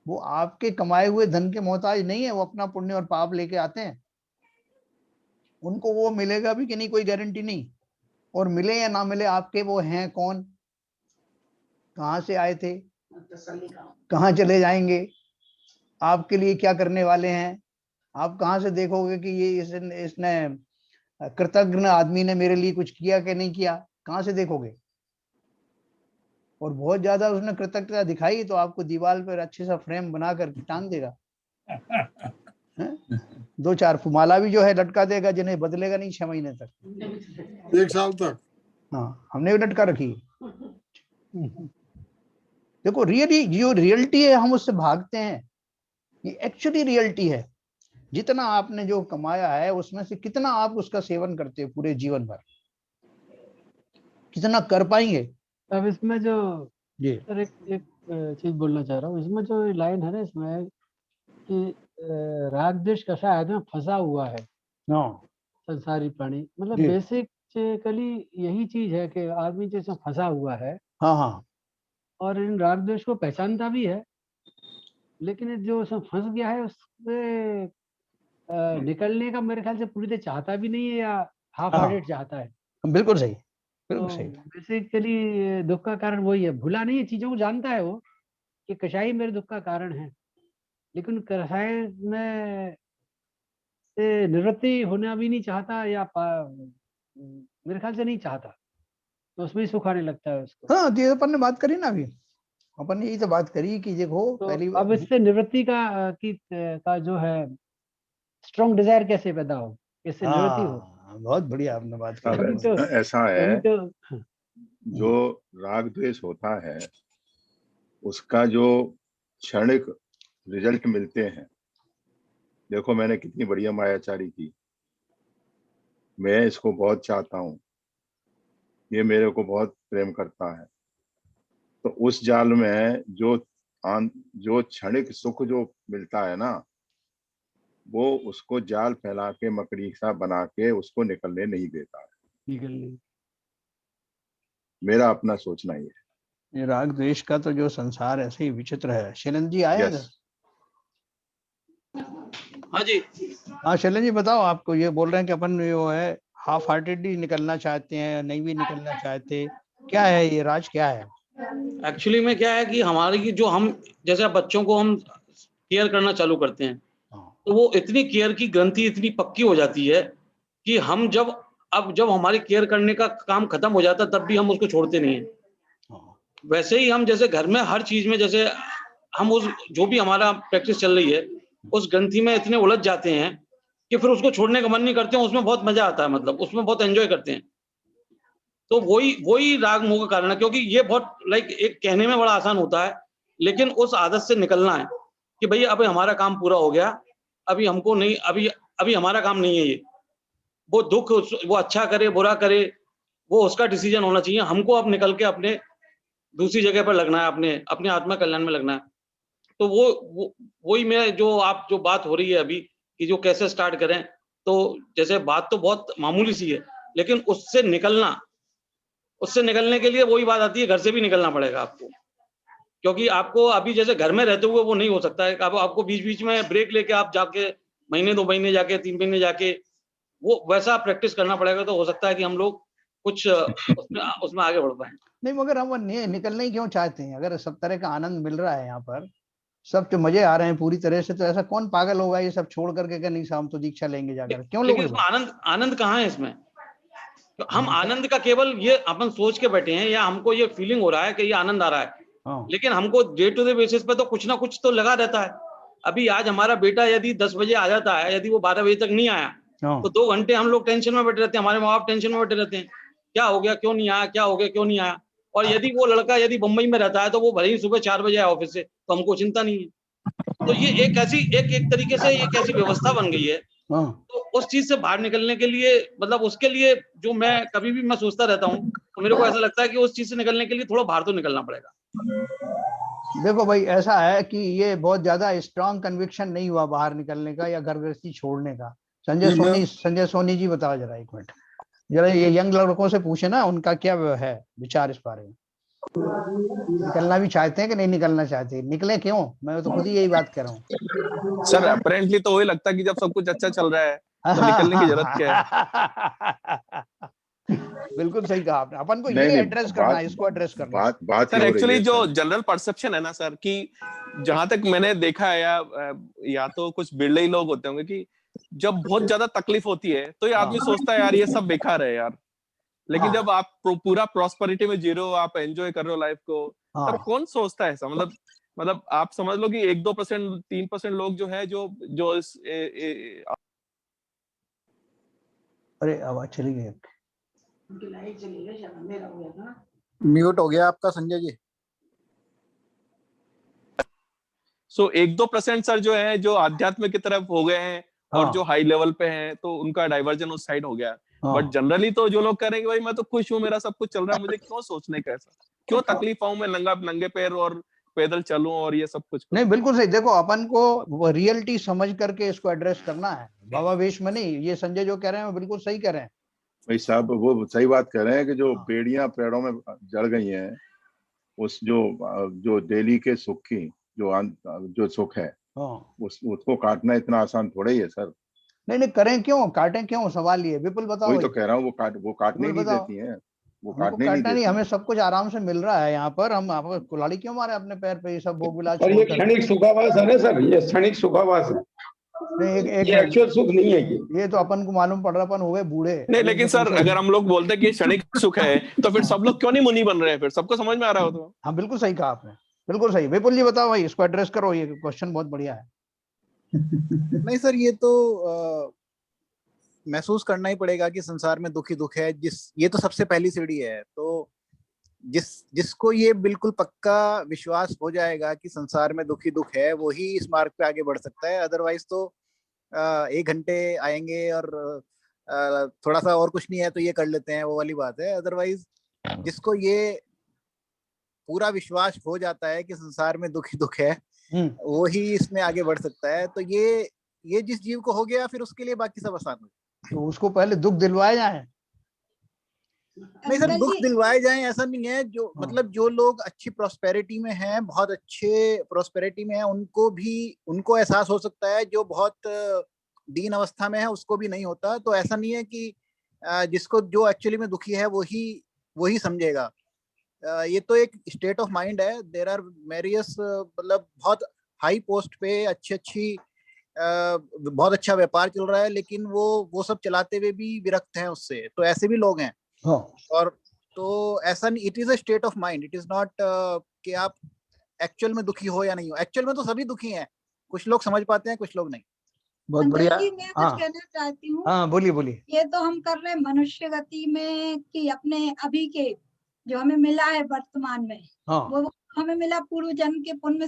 वो आपके कमाए हुए धन के मोहताज नहीं है, वो अपना पुण्य और पाप लेके आते हैं। उनको वो मिलेगा भी कि नहीं कोई गारंटी नहीं, और मिले या ना मिले आपके वो हैं कौन, कहां से आए थे, कहां चले जाएंगे, आपके लिए क्या करने वाले हैं। आप कहां से देखोगे कि ये इसने कृतज्ञ आदमी ने मेरे लिए कुछ किया कि नहीं किया, कहां से देखोगे। और बहुत ज्यादा उसने कृतज्ञता दिखाई तो आपको दीवार पर अच्छे सा फ्रेम बना कर टांग देगा। 2-4 माला भी जो है लटका देगा, जिन्हें बदलेगा नहीं 6 महीने तक, 1 साल तक। हाँ हमने भी लटका रखी। देखो रियली जो रियलिटी है हम उससे भागते हैं, ये एक्चुअली रियलिटी है। जितना आपने जो कमाया है उसमें से कितना आप उसका सेवन करते हो पूरे जीवन भर, कितना कर पाएंगे। अब इसमें जो जी सर एक चीज बोलना चाह रहा हूँ, इसमें जो लाइन है ना इसमें कि राग द्वेष कसा आदमी में फंसा हुआ है संसारी प्राणी, मतलब बेसिकली यही चीज है कि आदमी जैसे फंसा हुआ है। हाँ हाँ, और इन राग द्वेष को पहचानता भी है, लेकिन जो उसमें फंस गया है उससे निकलने का मेरे ख्याल से पूरी तरह चाहता भी नहीं है, या हाफ हार्टेड चाहता है। बिल्कुल सही। बिल्कुल सही। बेसिकली दुख का कारण वही है, भूला नहीं है, चीजों को जानता है वो कि कषाय मेरे दुख का कारण है, लेकिन कषाय में से निवृत्ति होना भी नहीं चाहता, या मेरे ख्याल से नहीं चाहता, तो उसमें ही सुख आने लगता है उसको। हाँ, तो ये अपन ने बात करी ना अभी, अपन ने यही तो बात करी कि देखो तो पहली अब इससे निवृत्ति का जो है स्ट्रॉन्ग डिजायर कैसे पैदा हो, कैसे निवृत्ति हो, हाँ, बहुत बढ़िया आपने बात अब करी। तभी तो ऐसा तभी है, तो जो राग द्वेष होता है उसका जो क्षणिक रिजल्ट मिलते हैं, देखो मैंने कितनी बढ़िया मायाचारी की, मैं इसको बहुत चाहता हूँ, ये मेरे को बहुत प्रेम करता है, तो उस जाल में जो क्षणिक सुख जो मिलता है ना, वो उसको जाल फैला के मकड़ी सा बना के उसको निकलने नहीं देता है। निकलने। मेरा अपना सोचना ही है। ये राग द्वेष का तो जो संसार ऐसे ही विचित्र है। शैलन जी आए यस, हाँ जी। हाँ शैलन जी बताओ, आपको ये बोल रहे हैं कि अपन जो है हाफ हार्टेडली निकलना चाहते हैं, नहीं भी निकलना चाहते, क्या है ये राज, क्या है? एक्चुअली में क्या है कि हमारी जो हम जैसे बच्चों को हम केयर करना चालू करते हैं, तो वो इतनी केयर की ग्रंथि इतनी पक्की हो जाती है कि हम जब हमारी केयर करने का काम खत्म हो जाता है तब भी हम उसको छोड़ते नहीं है। वैसे ही हम जैसे घर में हर चीज में जैसे हम उस जो भी हमारा प्रैक्टिस चल रही है उस ग्रंथि में इतने उलझ जाते हैं कि फिर उसको छोड़ने का मन नहीं करते हैं, उसमें बहुत मजा आता है, मतलब उसमें बहुत एंजॉय करते हैं। तो वही राग मोह का कारण है, क्योंकि ये बहुत एक कहने में बड़ा आसान होता है, लेकिन उस आदत से निकलना है कि भाई अभी हमारा काम पूरा हो गया, अभी हमको नहीं, अभी हमारा काम नहीं है ये। वो दुख वो अच्छा करे बुरा करे वो उसका डिसीजन होना चाहिए, हमको अब निकल के अपने दूसरी जगह पर लगना है, अपने आत्मा कल्याण में लगना है। तो वही मैं जो बात हो रही है अभी कि जो कैसे स्टार्ट करें, तो जैसे बात तो बहुत मामूली सी है, लेकिन उससे निकलने के लिए वही बात आती है, घर से भी निकलना पड़ेगा आपको, क्योंकि आपको अभी जैसे घर में रहते हुए वो नहीं हो सकता है। आपको बीच बीच में ब्रेक लेके आप जाके महीने 2 महीने जाके 3 महीने जाके वो वैसा प्रैक्टिस करना पड़ेगा, तो हो सकता है कि हम लोग कुछ उसमें आगे बढ़ पाए। नहीं मगर हम निकलना ही क्यों चाहते हैं? अगर सब तरह का आनंद मिल रहा है यहाँ पर, सब जो मजे आ रहे हैं पूरी तरह से, तो ऐसा कौन पागल होगा ये सब छोड़ करके कि नहीं हम तो दीक्षा लेंगे जाकर? क्यों लेकिन लोगे? इसमें आनंद कहाँ है इसमें? तो हम आनंद का केवल ये अपन सोच के बैठे हैं या हमको ये फीलिंग हो रहा है कि ये आनंद आ रहा है, लेकिन हमको डे टू डे बेसिस पे तो कुछ ना कुछ तो लगा रहता है। अभी आज हमारा बेटा यदि 10 बजे आ जाता है, यदि वो 12 बजे तक नहीं आया तो 2 घंटे हम लोग टेंशन में बैठे रहते हैं, हमारे माँ बाप टेंशन में बैठे रहते हैं, क्या हो गया, क्यों नहीं आया, क्या हो गया, क्यों नहीं आया। और यदि वो लड़का यदि मुंबई में रहता है तो वो भले ही सुबह 4 बजे आए ऑफिस से, तो हमको चिंता नहीं है। तो ये एक तरीके से एक ऐसी व्यवस्था बन गई है। तो उस चीज से बाहर निकलने के लिए, मतलब उसके लिए जो मैं कभी भी मैं सोचता रहता हूँ, तो मेरे को ऐसा लगता है कि उस चीज से निकलने के लिए थोड़ा बाहर तो निकलना पड़ेगा। देखो भाई ऐसा है कि ये बहुत ज्यादा स्ट्रांग कन्विक्शन नहीं हुआ बाहर निकलने का या घर गृहस्थी छोड़ने का। संजय सोनी जी बताओ जरा, एक मिनट जरा, ये यंग लड़कों से पूछे ना उनका क्या है विचार इस बारे में, निकलना भी चाहते हैं कि नहीं निकलना चाहते, निकले क्यों? मैं तो खुद ही यही बात कर रहा हूँ सर। अपेरेंटली तो वही लगता है कि जब सब कुछ अच्छा चल रहा है तो निकलने की जरूरत क्या है। बिल्कुल सही कहा आपने, अपन को ये एड्रेस करना है, इसको एड्रेस करना है। बात सर एक्चुअली जो जनरल परसेप्शन है ना सर, कि जहां तक मैंने देखा है या तो कुछ बिरले ही लोग होते होंगे कि जब बहुत ज्यादा तकलीफ होती है तो ये आदमी सोचता है यार ये सब बेकार है यार, लेकिन जब आप पूरा प्रॉस्पेरिटी में जी रहे हो, आप एंजॉय कर रहे हो लाइफ को, तब कौन सोचता है ऐसा? मतलब आप समझ लो कि 1-2% 3% लोग जो है जो अरे आवाज चली गई, म्यूट हो गया आपका संजय जी। सो 1-2% सर जो है जो आध्यात्म की तरफ हो गए हैं और जो हाई लेवल पे हैं तो उनका डाइवर्जन उस साइड हो गया। बट जनरली तो जो लोग करेंगे भाई मैं तो खुश हूँ, मेरा सब कुछ चल रहा है, मुझे क्यों सोचने का ऐसा, क्यों तकलीफ आऊं मैं, नंगे पैर और पैदल चलूं और ये सब कुछ। नहीं बिल्कुल सही। देखो अपन को वो रियलिटी समझ करके इसको एड्रेस करना है, बाबा वेश में नहीं। ये संजय जो कह रहे हैं बिल्कुल सही कह रहे हैं भाई साहब, वो सही बात कह रहे हैं कि जो बेड़ियां पेड़ों में जड़ गई हैं, उस जो डेली के सुख की जो सुख है उसको काटना इतना आसान थोड़ा ही है सर। नहीं करें क्यों, काटें क्यों, सवाल ये। विपुल बताओ। वही तो कह रहा हूँ, वो काटने नहीं देती हैं। वो हमको काटने नहीं काटना नहीं, देते। हमें सब कुछ आराम से मिल रहा है यहाँ पर, हम आपको कुल्हाड़ी क्यों मारे अपने पैर पे, ये सब भोग विलास और ये छोड़कर। क्षणिक सुखावास है ना सर, ये क्षणिक सुखावास है, नहीं एक ये मिनट, एक्चुअल सुख नहीं है ये तो अपन को मालूम पड़ रहा, अपन हो गए बूढ़े। नहीं, अब लेकिन इनसे सर पूछो। अगर हम लोग बोलते हैं कि क्षणिक सुख है तो फिर सब लोग क्यों नहीं मुनि बन रहे हैं, फिर सबको समझ में आ रहा हो तो। हाँ बिल्कुल सही कहा आपने, बिल्कुल सही। विपुल जी बताओ भाई, इसको एड्रेस करो, ये क्वेश्चन बहुत बढ़िया है। नहीं सर, ये तो महसूस करना ही पड़ेगा कि संसार में दुख ही दुख है। ये तो सबसे पहली सीढ़ी है। तो जिसको ये बिल्कुल पक्का विश्वास हो जाएगा कि संसार में दुख ही दुख है, वो ही इस मार्ग पे आगे बढ़ सकता है। अदरवाइज तो 1 घंटे आएंगे और थोड़ा सा और कुछ नहीं है तो ये कर लेते हैं, वो वाली बात है। अदरवाइज जिसको ये पूरा विश्वास हो जाता है कि संसार में दुख ही दुख है, वो ही इसमें आगे बढ़ सकता है। तो ये जिस जीव को हो गया, फिर उसके लिए बाकी सब आसान हो। तो उसको पहले दुख दिलवाए जाए। नहीं सर, दुख दिलवाए जाएं ऐसा नहीं है। जो मतलब जो लोग अच्छी प्रॉस्पेरिटी में हैं, बहुत अच्छे प्रॉस्पेरिटी में हैं, उनको एहसास हो सकता है। जो बहुत दीन अवस्था में है उसको भी नहीं होता। तो ऐसा नहीं है कि जिसको जो एक्चुअली में दुखी है वही समझेगा। ये तो एक स्टेट ऑफ माइंड है। देयर आर वेरियस, मतलब बहुत हाई पोस्ट पे अच्छी बहुत अच्छा व्यापार चल रहा है, लेकिन वो सब चलाते हुए भी विरक्त हैं उससे। तो ऐसे भी लोग हैं। और तो ऐसा नहीं, it is a state of mind, it is not कि आप एक्चुअल में दुखी हो या नहीं हो। एक्चुअल में तो सभी दुखी हैं, कुछ लोग समझ पाते हैं, कुछ लोग नहीं। बहुत बढ़िया। मैं कुछ कहना चाहती हूँ। हाँ बोलिए। ये तो हम कर रहे हैं मनुष्य गति में कि अपने अभी के जो हमें मिला है वर्तमान में, वो हमें मिला पूर्व जन्म के पुण्य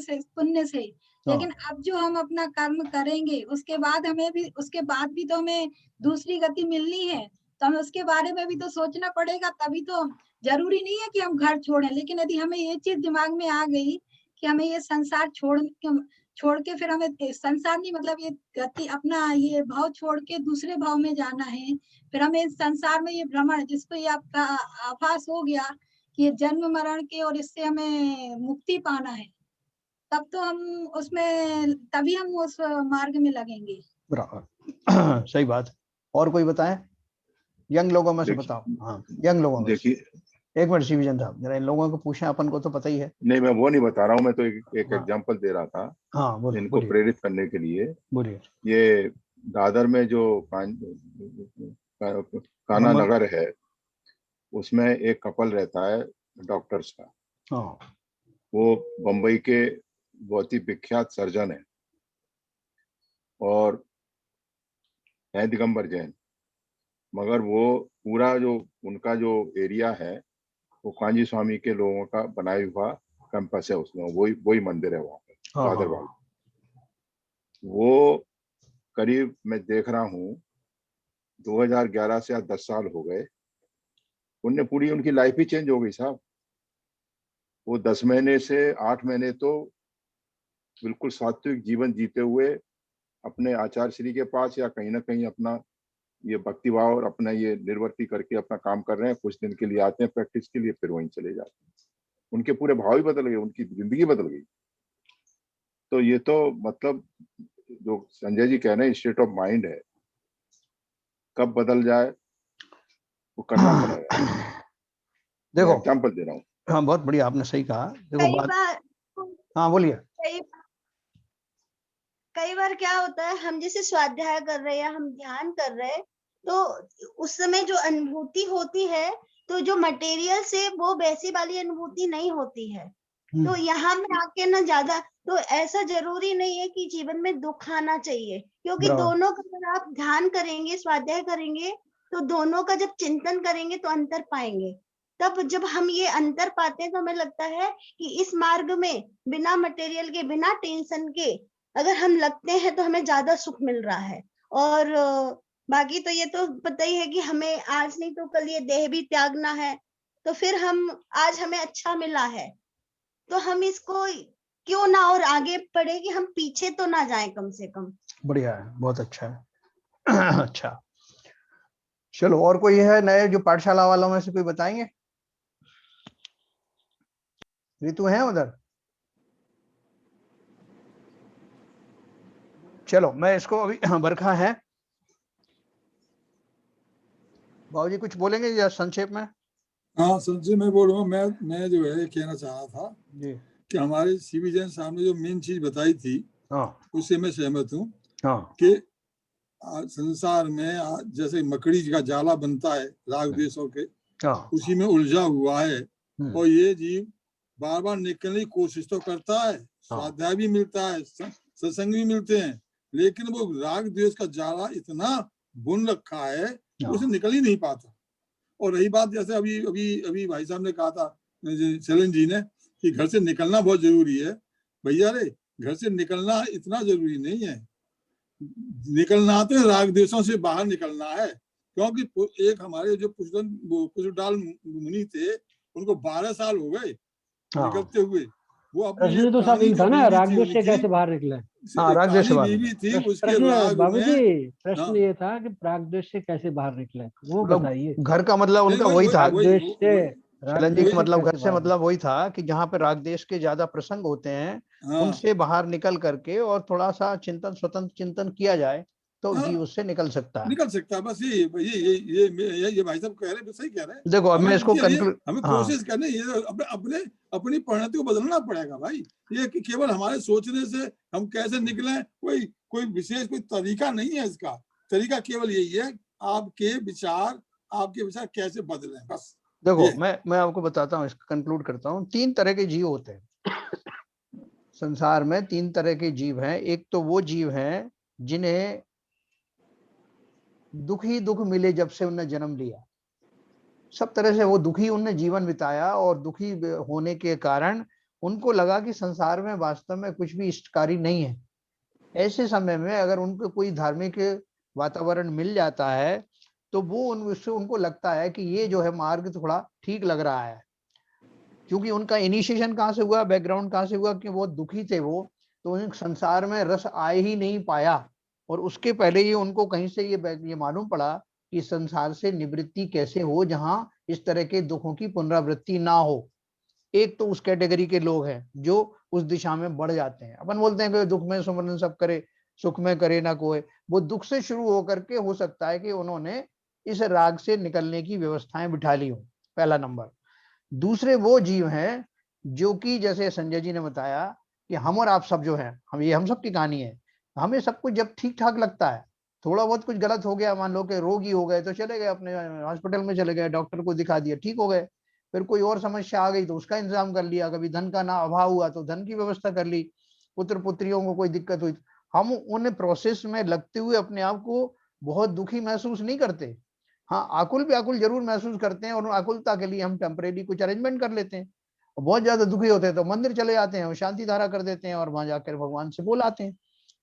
से। लेकिन अब जो हम अपना कर्म करेंगे उसके बाद भी तो हमें दूसरी गति मिलनी है। तो हमें उसके बारे में भी तो सोचना पड़ेगा। तभी तो जरूरी नहीं है कि हम घर छोड़ें, लेकिन यदि हमें ये चीज दिमाग में आ गई कि हमें ये संसार छोड़ के फिर हमें संसार नहीं, मतलब ये गति अपना ये भाव छोड़ के दूसरे भाव में जाना है। फिर हमें इस संसार में ये भ्रमण, जिसको ये आपका आभास हो गया कि ये जन्म मरण के और इससे हमें मुक्ति पाना है, तब तो तभी हम उस मार्ग में लगेंगे। बराबर सही बात। और कोई बताए यंग लोगों में से? बताओ। हाँ यंग लोगों में। देखिए एक मिनट शिवचंद साहब, जरा इन लोगों को पूछें, अपन को तो पता ही है। नहीं, मैं वो नहीं बता रहा हूँ, मैं तो एक एग्जांपल दे रहा था। हाँ इनको प्रेरित करने के लिए। बोलिए। ये दादर में जो काना नगर है, उसमें एक कपल रहता है डॉक्टर्स का। वो बम्बई के बहुत ही विख्यात सर्जन है और है दिगंबर जैन। मगर वो पूरा जो उनका जो एरिया है वो कांजी स्वामी के लोगों का बनाया हुआ कैंपस है, उसमें वही मंदिर है वहाँ पे दादरबाग। वो करीब मैं देख रहा हूँ 2011 से 10 साल हो गए, उनकी लाइफ ही चेंज हो गई साहब। वो 10 महीने से 8 महीने तो बिल्कुल सात्विक जीवन जीते हुए अपने आचार्य श्री के पास या कहीं ना कहीं अपना ये भक्तिभाव और अपना ये निर्वर्ती करके अपना काम कर रहे हैं। कुछ दिन के लिए आते हैं प्रैक्टिस के लिए, फिर वहीं चले जाते हैं। उनके पूरे भाव ही बदल गए, उनकी जिंदगी बदल गई। तो ये तो मतलब जो संजय जी कह रहे हैं स्टेट ऑफ माइंड है, कब बदल जाए वो करना पड़ेगा। देखो एग्जाम्पल दे रहा हूँ। हाँ बहुत बढ़िया, आपने सही कहा। देखो हाँ बोलिए। कई बार क्या होता है, हम जैसे स्वाध्याय कर रहे हैं, हम ध्यान कर रहे हैं, तो उस समय जो अनुभूति होती है, तो जो मटेरियल से वो वैसी वाली अनुभूति नहीं होती है। तो यहाँ में आके ना ज्यादा, तो ऐसा जरूरी नहीं है कि जीवन में दुख आना चाहिए, क्योंकि दोनों का अगर आप ध्यान करेंगे, स्वाध्याय करेंगे, तो दोनों का जब चिंतन करेंगे तो अंतर पाएंगे। तब जब हम ये अंतर पाते हैं तो हमें लगता है कि इस मार्ग में बिना मटेरियल के, बिना टेंशन के अगर हम लगते हैं तो हमें ज्यादा सुख मिल रहा है। और बाकी तो ये तो पता ही है कि हमें आज नहीं तो कल ये देह भी त्यागना है। तो फिर आज हमें अच्छा मिला है तो हम इसको क्यों ना और आगे बढ़े कि हम पीछे तो ना जाएं कम से कम। बढ़िया है, बहुत अच्छा है। अच्छा चलो, और कोई है नए जो पाठशाला वालों में से कोई बताएंगे? ऋतु है उधर? चलो मैं इसको अभी बरखा है, बाबूजी कुछ बोलेंगे या संक्षेप में? हाँ संजय मैं बोल रहा हूँ, मैं जो है कहना चाह रहा था जी कि हमारे सीबी जैन साहब ने जो मेन चीज बताई थी उससे मैं सहमत हूँ कि संसार में जैसे मकड़ी का जाला बनता है राग द्वेषों के, उसी में उलझा हुआ है और ये जीव बार बार निकलने की कोशिश तो करता है, स्वाध्याय भी मिलता है, सत्संग भी मिलते हैं, लेकिन वो राग द्वेष का जाला इतना बुन रखा है उसे निकल ही नहीं पाता। और रही बात जैसे अभी अभी अभी भाई साहब ने कहा था चलन जी ने कि घर से निकलना बहुत जरूरी है, भैया रे घर से निकलना इतना जरूरी नहीं है, निकलना तो राग द्वेषों से बाहर निकलना है, क्योंकि एक हमारे जो पुष्पडाल मुनि थे उनको 12 साल हो गए निकलते हुए, वो अपनी तो सब था ना राग द्वेष से कैसे बाहर निकले। राग द्वेष बीवी थी उसके राग बाबूजी प्रश्न ये था कि राग द्वेष से कैसे बाहर निकले, वो बताइए। घर का मतलब उनका वही था, चलन जी मतलब घर से मतलब वही था कि जहाँ पे राग द्वेष के ज्यादा प्रसंग होते हैं उनसे बाहर निकल करके और थोड़ा सा चिंतन स्वतंत्र चिंतन किया जाए तो जीव उससे निकल सकता है। बस ये भाई साहब कह रहे हैं, सही कह रहे हैं। देखो अब मैं इसको हमें कोशिश करनी है, अपनी परिणति को बदलना पड़ेगा भाई। ये केवल हमारे सोचने से हम कैसे निकले कोई विशेष कोई तरीका नहीं है, इसका तरीका केवल यही है आपके विचार कैसे बदले बस। देखो मैं आपको बताता हूँ, इसको कंक्लूड करता हूँ। 3 तरह के जीव होते हैं संसार में, 3 तरह के जीव हैं। एक तो वो जीव हैं जिन्हें दुख ही दुख मिले जब से उन्हें जन्म लिया, सब तरह से वो दुखी उन्हें जीवन बिताया और दुखी होने के कारण उनको लगा कि संसार में वास्तव में कुछ भी इष्टकारी नहीं है। ऐसे समय में अगर उनको कोई धार्मिक वातावरण मिल जाता है तो वो उससे उनको लगता है कि ये जो है मार्ग थोड़ा ठीक लग रहा है, क्योंकि उनका इनिशिएशन कहाँ से हुआ, बैकग्राउंड कहाँ से हुआ कि वो दुखी थे वो, तो उन संसार में रस आ ही नहीं पाया। और उसके पहले ही उनको कहीं से ये मालूम पड़ा कि संसार से निवृत्ति कैसे हो जहां इस तरह के दुखों की पुनरावृत्ति ना हो। एक तो उस कैटेगरी के लोग हैं जो उस दिशा में बढ़ जाते हैं। अपन बोलते हैं कि दुख में सुमरन सब करे, सुख में करे ना कोई। वो दुख से शुरू होकर के हो सकता है कि उन्होंने इस राग से निकलने की व्यवस्थाएं बिठा ली हो, पहला नंबर। दूसरे वो जीव हैं जो कि जैसे संजय जी ने बताया कि हम और आप सब जो है, हम सब की कहानी है। हमें सब कुछ जब ठीक ठाक लगता है, थोड़ा बहुत कुछ गलत हो गया, मान लो कि रोगी हो गए तो चले गए अपने हॉस्पिटल में, चले गए डॉक्टर को दिखा दिया, ठीक हो गए। फिर कोई और समस्या आ गई तो उसका इंतजाम कर लिया, कभी धन का ना अभाव हुआ तो धन की व्यवस्था कर ली, पुत्र पुत्रियों को कोई दिक्कत हुई। हम उन प्रोसेस में लगते हुए अपने आप को बहुत दुखी महसूस नहीं करते। हाँ, आकुल व्याकुल जरूर महसूस करते हैं और आकुलता के लिए हम टेम्परेरी कुछ अरेंजमेंट कर लेते हैं। और बहुत ज्यादा दुखी होते हैं तो मंदिर चले जाते हैं, शांति धारा कर देते हैं और वहां जाकर भगवान से बोल आते हैं।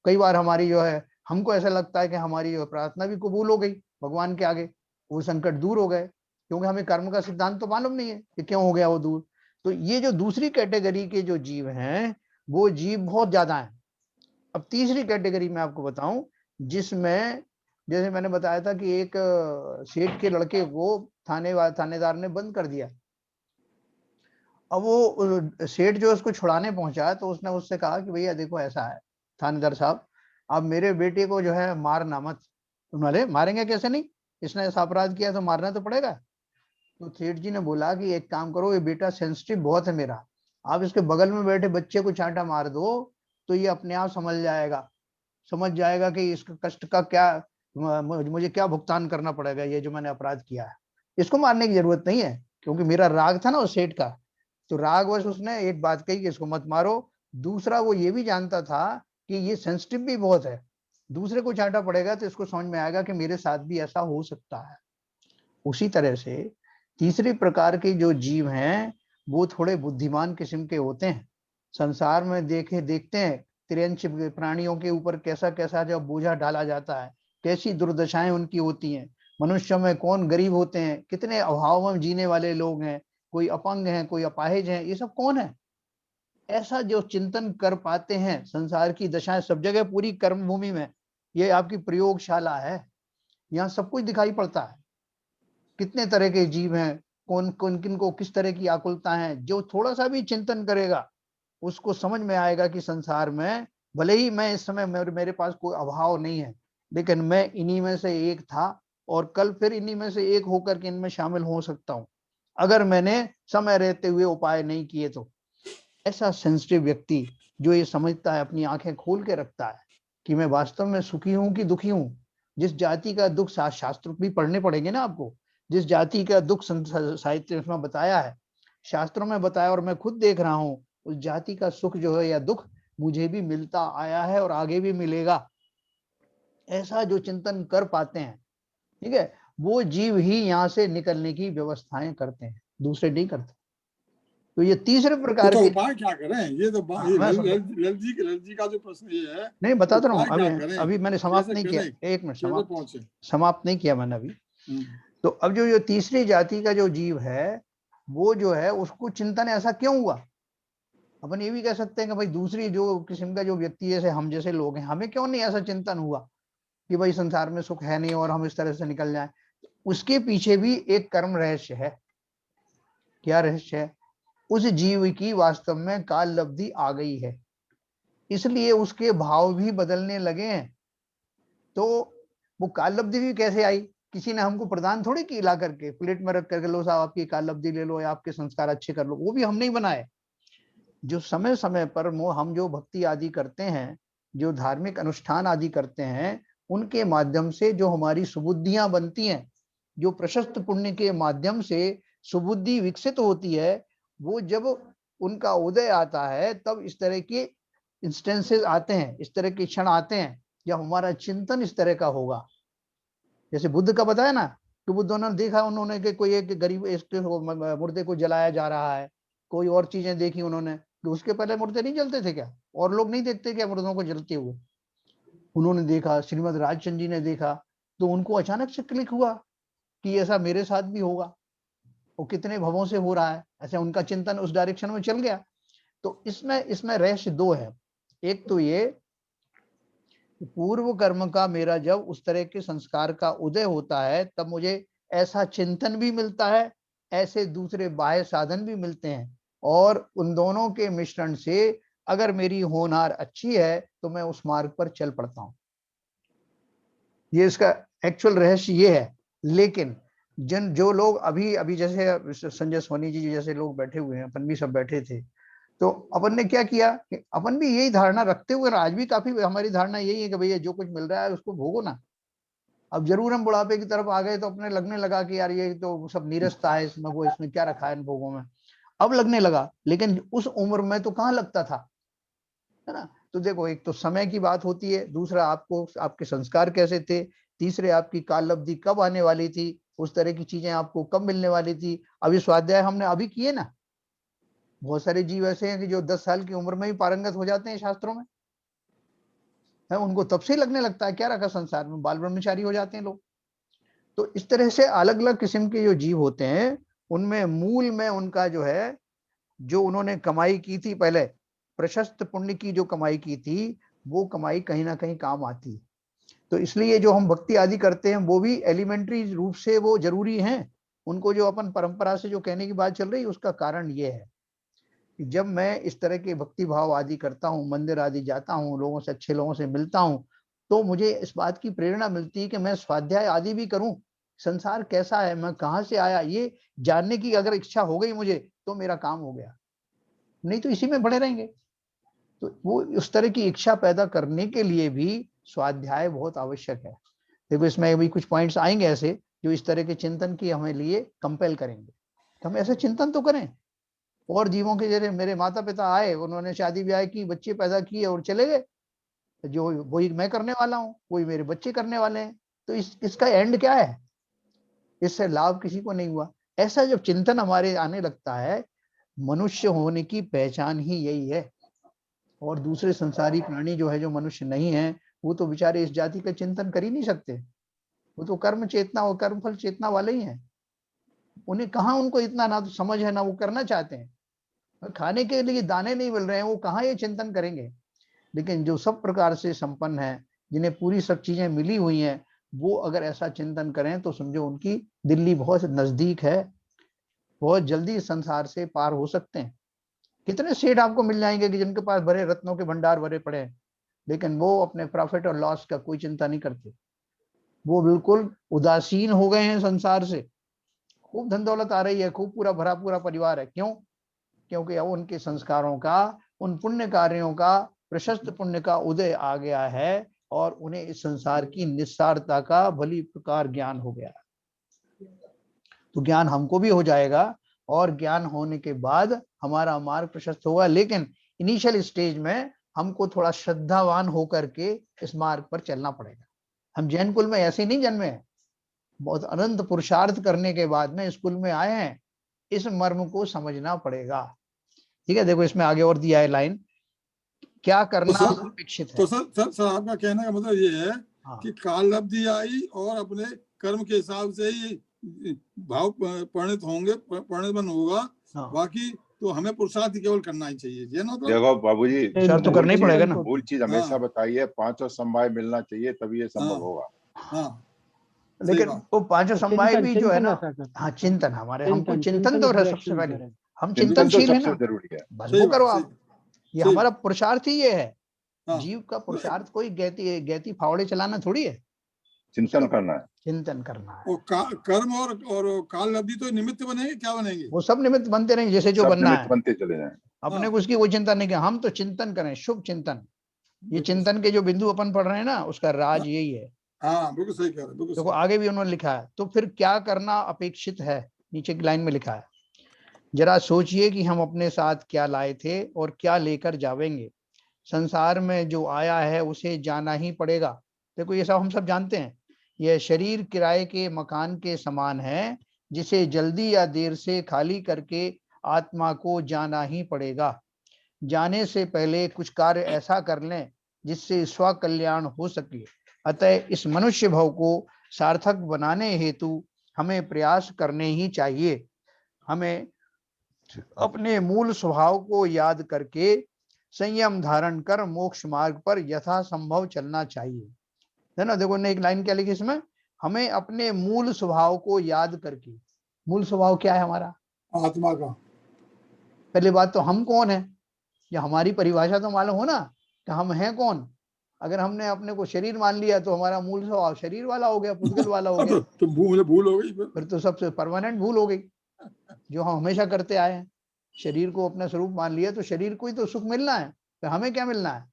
कई बार हमारी जो है, हमको ऐसा लगता है कि हमारी जो प्रार्थना भी कबूल हो गई भगवान के आगे, वो संकट दूर हो गए, क्योंकि हमें कर्म का सिद्धांत तो मालूम नहीं है कि क्यों हो गया वो दूर। तो ये जो दूसरी कैटेगरी के जो जीव हैं वो जीव बहुत ज्यादा हैं। अब तीसरी कैटेगरी में आपको बताऊं, जिसमें जैसे मैंने बताया था कि एक सेठ के लड़के को थानेदार ने बंद कर दिया। अब वो सेठ जो उसको छुड़ाने पहुंचा तो उसने उससे कहा कि भैया देखो ऐसा है थानेदार साहब, अब मेरे बेटे को जो है मारना मत। तुम्हारे मारेंगे कैसे नहीं, इसने ऐसा अपराध किया तो मारना तो पड़ेगा। तो सेठ जी ने बोला कि एक काम करो, ये बेटा सेंसिटिव बहुत है मेरा, आप इसके बगल में बैठे बच्चे को चांटा मार दो तो ये अपने आप समझ जाएगा कि इसका कष्ट का क्या, मुझे क्या भुगतान करना पड़ेगा, ये जो मैंने अपराध किया है। इसको मारने की जरूरत नहीं है, क्योंकि मेरा राग था ना उस सेठ का, तो रागवश उसने एक बात कही कि इसको मत मारो। दूसरा वो ये भी जानता था कि ये सेंसिटिव भी बहुत है, दूसरे को चांटा पड़ेगा तो इसको समझ में आएगा कि मेरे साथ भी ऐसा हो सकता है। उसी तरह से तीसरे प्रकार के जो जीव हैं वो थोड़े बुद्धिमान किस्म के होते हैं। संसार में देखते हैं तिर्यंच प्राणियों के ऊपर कैसा कैसा जब बोझा डाला जाता है, कैसी दुर्दशाएं उनकी होती हैं। मनुष्यों में कौन गरीब होते हैं, कितने अभाव में जीने वाले लोग हैं, कोई अपंग हैं, कोई अपाहिज हैं, ये सब कौन है। ऐसा जो चिंतन कर पाते हैं, संसार की दशाएं सब जगह, पूरी कर्म भूमि में ये आपकी प्रयोगशाला है, यहाँ सब कुछ दिखाई पड़ता है। कितने तरह के जीव हैं, कौन कौन किन को किस तरह की आकुलता है। जो थोड़ा सा भी चिंतन करेगा उसको समझ में आएगा कि संसार में भले ही मैं इस समय मेरे पास कोई अभाव नहीं है, लेकिन मैं इन्हीं में से एक था और कल फिर इन्हीं में से एक होकर के इनमें शामिल हो सकता हूँ। अगर मैंने समय रहते हुए उपाय नहीं किए तो। ऐसा सेंसिटिव व्यक्ति जो ये समझता है, अपनी आंखें खोल के रखता है कि मैं वास्तव में सुखी हूं कि दुखी हूं। जिस जाति का दुख, शास्त्र भी पढ़ने पड़ेंगे ना आपको, जिस जाति का दुख साहित्य में बताया है, शास्त्रों में बताया और मैं खुद देख रहा हूं, उस जाति का सुख जो है या दुख मुझे भी मिलता आया है और आगे भी मिलेगा। ऐसा जो चिंतन कर पाते हैं, ठीक है, वो जीव ही यहाँ से निकलने की व्यवस्थाएं करते हैं, दूसरे नहीं करते। तो ये तीसरे प्रकार तो के उपाय क्या करें? ये तो ललजी का जो प्रश्न ये है, नहीं बताता रहा हूँ। अभी मैंने समाप्त नहीं किया, एक मिनट, समाप्त नहीं किया मैंने अभी। तो अब जो तीसरी जाति का जो जीव है, वो जो है उसको चिंतन ऐसा क्यों हुआ? अपन ये भी कह सकते हैं कि भाई दूसरी जो किस्म का जो व्यक्ति जैसे हम जैसे लोग हैं, हमें क्यों नहीं ऐसा चिंतन हुआ कि भाई संसार में सुख है नहीं और हम इस तरह से निकल जाएं? उसके पीछे भी एक कर्म रहस्य है। क्या रहस्य है? उस जीव की वास्तव में काल लब्धि आ गई है, इसलिए उसके भाव भी बदलने लगे हैं। तो वो काल लब्धि भी कैसे आई? किसी ने हमको प्रदान थोड़ी की, ला करके प्लेट में रख करके लो साहब आपकी काल लब्धि ले लो या आपके संस्कार अच्छे कर लो, वो भी हम नहीं बनाए। जो समय समय पर हम जो भक्ति आदि करते हैं, जो धार्मिक अनुष्ठान आदि करते हैं, उनके माध्यम से जो हमारी सुबुद्धियां बनती हैं, जो प्रशस्त पुण्य के माध्यम से सुबुद्धि विकसित होती है, वो जब उनका उदय आता है तब इस तरह के इंस्टेंसेस आते हैं, इस तरह के क्षण आते हैं जब हमारा चिंतन इस तरह का होगा। जैसे बुद्ध का बताया ना कि बुद्धों ने देखा उन्होंने कि कोई एक गरीब मुर्दे को जलाया जा रहा है, कोई और चीजें देखी उन्होंने कि उसके पहले मुर्दे नहीं जलते थे क्या? और लोग नहीं देखते क्या मुर्दों को जलते हुए? उन्होंने देखा, श्रीमद राजचंद्र जी ने देखा, तो उनको अचानक से क्लिक हुआ कि ऐसा मेरे साथ भी होगा, वो कितने भवों से हो रहा है, ऐसे उनका चिंतन उस डायरेक्शन में चल गया। तो इसमें रहस्य दो है। एक तो ये पूर्व कर्म का मेरा जब उस तरह के संस्कार का उदय होता है तब मुझे ऐसा चिंतन भी मिलता है, ऐसे दूसरे बाह्य साधन भी मिलते हैं, और उन दोनों के मिश्रण से अगर मेरी होनहार अच्छी है तो मैं उस मार्ग पर चल पड़ता हूं। ये इसका एक्चुअल रहस्य ये है। लेकिन जो लोग अभी जैसे संजय सोनी जी जैसे लोग बैठे हुए हैं, अपन भी सब बैठे थे, तो अपन ने क्या किया कि अपन भी यही धारणा रखते हुए, आज भी काफी हमारी धारणा यही है कि भैया जो कुछ मिल रहा है उसको भोगो ना। अब जरूर हम बुढ़ापे की तरफ आ गए तो अपने लगने लगा कि यार ये तो सब नीरसता है इसमें, वो इसमें क्या रखा है इन भोगों में, अब लगने लगा। लेकिन उस उम्र में तो कहाँ लगता था, है ना? तो देखो, एक तो समय की बात होती है, दूसरा आपको आपके संस्कार कैसे थे, तीसरे आपकी काल लब्धि कब आने वाली थी, उस तरह की चीजें आपको कब मिलने वाली थी। अभी स्वाध्याय हमने अभी किए ना, बहुत सारे जीव ऐसे हैं कि जो 10 साल की उम्र में ही पारंगत हो जाते हैं शास्त्रों में, है उनको तब से लगने लगता है क्या रखा संसार में, बाल ब्रह्मचारी हो जाते हैं लोग। तो इस तरह से अलग अलग किस्म के जो जीव होते हैं, उनमें मूल में उनका जो है, जो उन्होंने कमाई की थी पहले, प्रशस्त पुण्य की जो कमाई की थी, वो कमाई कहीं ना कहीं काम आती है। तो इसलिए जो हम भक्ति आदि करते हैं वो भी एलिमेंट्री रूप से वो जरूरी हैं। उनको जो अपन परंपरा से जो कहने की बात चल रही है, उसका कारण ये है कि जब मैं इस तरह के भक्ति भाव आदि करता हूँ, मंदिर आदि जाता हूँ, लोगों से, अच्छे लोगों से मिलता हूँ, तो मुझे इस बात की प्रेरणा मिलती है कि मैं स्वाध्याय आदि भी करूं, संसार कैसा है, मैं कहाँ से आया, ये जानने की अगर इच्छा हो गई मुझे तो मेरा काम हो गया, नहीं तो इसी में बड़े रहेंगे। तो वो उस तरह की इच्छा पैदा करने के लिए भी स्वाध्याय बहुत आवश्यक है। देखो इसमें अभी कुछ पॉइंट्स आएंगे ऐसे जो इस तरह के चिंतन की हमें लिए कंपेल करेंगे, हम ऐसे चिंतन तो करें। और जीवों के जरिए मेरे माता पिता आए, उन्होंने शादी ब्याह की, बच्चे पैदा किए और चले गए, जो वही मैं करने वाला हूँ, वही मेरे बच्चे करने वाले हैं, तो इसका एंड क्या है, इससे लाभ किसी को नहीं हुआ। ऐसा जब चिंतन हमारे आने लगता है, मनुष्य होने की पहचान ही यही है। और दूसरे संसारी प्राणी जो है, जो मनुष्य नहीं है, वो तो बेचारे इस जाति का चिंतन कर ही नहीं सकते, वो तो कर्म चेतना और कर्मफल चेतना वाले ही हैं। उन्हें कहाँ, उनको इतना ना तो समझ है ना वो करना चाहते हैं, खाने के लिए दाने नहीं मिल रहे हैं, वो कहाँ ये चिंतन करेंगे। लेकिन जो सब प्रकार से संपन्न है, जिन्हें पूरी सब चीजें मिली हुई हैं, वो अगर ऐसा चिंतन करें तो समझो उनकी दिल्ली बहुत नजदीक है, बहुत जल्दी संसार से पार हो सकते हैं। कितने सेठ आपको मिल जाएंगे कि जिनके पास भरे रत्नों के भंडार भरे पड़े हैं, लेकिन वो अपने प्रॉफिट और लॉस का कोई चिंता नहीं करते, वो बिल्कुल उदासीन हो गए हैं संसार से। खूब धन दौलत आ रही है, खूब पूरा परिवार है। क्यों? क्योंकि अब उनके संस्कारों का, उन पुण्य कार्यों का, प्रशस्त पुण्य का उदय आ गया है और उन्हें इस संसार की निस्सारता का भली प्रकार ज्ञान हो गया। तो ज्ञान हमको भी हो जाएगा और ज्ञान होने के बाद हमारा मार्ग प्रशस्त होगा। लेकिन इनिशियल स्टेज में हमको थोड़ा श्रद्धावान होकर के इस मार्ग पर चलना पड़ेगा। हम जैन कुल में ऐसे नहीं जन्मे हैं, बहुत अनंत पुरुषार्थ करने के बाद में स्कूल में आए हैं। इस मर्म को समझना पड़ेगा। ठीक है, देखो इसमें आगे और दिया है लाइन, क्या करना अपेक्षित है। तो सर आपका कहने का मतलब ये है कि काल लब्धि आई और अपने कर्म के हिसाब से ही भाव परिणत होंगे, परिणत होगा। बाकी तो हमें पुरुषार्थ केवल करना ही चाहिए। देखो बाबूजी, तो करना ही पड़ेगा ना। मूल चीज हमेशा बताइए, पांचों समवाय मिलना चाहिए, तभी ये संभव होगा। लेकिन वो पांचों समवाय भी जो है ना, हाँ चिंतन, हमारे हमको चिंतन तो सबसे पहले, हम चिंतनशील है ना, बस वो करो आप। ये हमारा पुरुषार्थ ही ये है। जीव का पुरुषार्थ कोई गैती फावड़े चलाना थोड़ी है, चिंतन करना है, चिंतन करना है। कर्म और काल लब्धि तो निमित्त बनेंगे, क्या बनेंगे? वो सब निमित्त बनते रहेंगे, जैसे जो बनना है बनते चले जाएं। अपने को उसकी कोई चिंता नहीं, हम तो चिंतन करें, शुभ चिंतन। ये चिंतन के जो बिंदु अपन पढ़ रहे हैं ना, उसका राज यही है। हाँ बिल्कुल सही कह रहे हैं। देखो आगे भी उन्होंने लिखा है, तो फिर क्या करना अपेक्षित है, नीचे की लाइन में लिखा है, जरा सोचिए कि हम अपने साथ क्या लाए थे और क्या लेकर जावेंगे। संसार में जो आया है उसे जाना ही पड़ेगा। देखो ये सब हम सब जानते हैं, यह शरीर किराए के मकान के समान है, जिसे जल्दी या देर से खाली करके आत्मा को जाना ही पड़ेगा। जाने से पहले कुछ कार्य ऐसा कर लें जिससे स्व कल्याण हो सके। अतः इस मनुष्य भव को सार्थक बनाने हेतु हमें प्रयास करने ही चाहिए। हमें अपने मूल स्वभाव को याद करके संयम धारण कर मोक्ष मार्ग पर यथासंभव चलना चाहिए, है ना। देखो ने एक लाइन क्या लिखी इसमें, हमें अपने मूल स्वभाव को याद करके। मूल स्वभाव क्या है हमारा? आत्मा का। पहली बात तो हम कौन है, या हमारी परिभाषा तो मालूम हो ना कि हम हैं कौन। अगर हमने अपने को शरीर मान लिया तो हमारा मूल स्वभाव शरीर वाला हो गया, पुद्गल वाला हो गया। तो भूल हो गई, फिर तो सबसे परमानेंट भूल हो गई, जो हम हमेशा करते आए हैं। शरीर को अपना स्वरूप मान लिया तो शरीर को ही तो सुख मिलना है, तो हमें क्या मिलना है?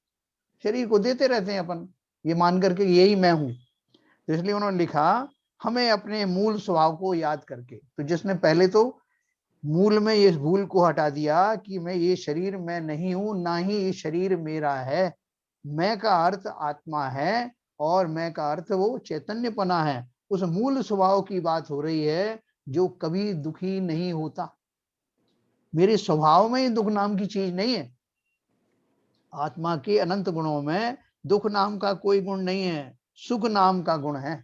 शरीर को देते रहते हैं अपन, ये मान करके यही मैं हूं। तो इसलिए उन्होंने लिखा हमें अपने मूल स्वभाव को याद करके। तो जिसने पहले तो मूल में इस भूल को हटा दिया कि मैं ये शरीर मैं नहीं हूं, ना ही ये शरीर मेरा है। मैं का अर्थ आत्मा है और मैं का अर्थ वो चैतन्यपना है। उस मूल स्वभाव की बात हो रही है जो कभी दुखी नहीं होता। मेरे स्वभाव में दुख नाम की चीज नहीं है। आत्मा के अनंत गुणों में दुख नाम का कोई गुण नहीं है, सुख नाम का गुण है।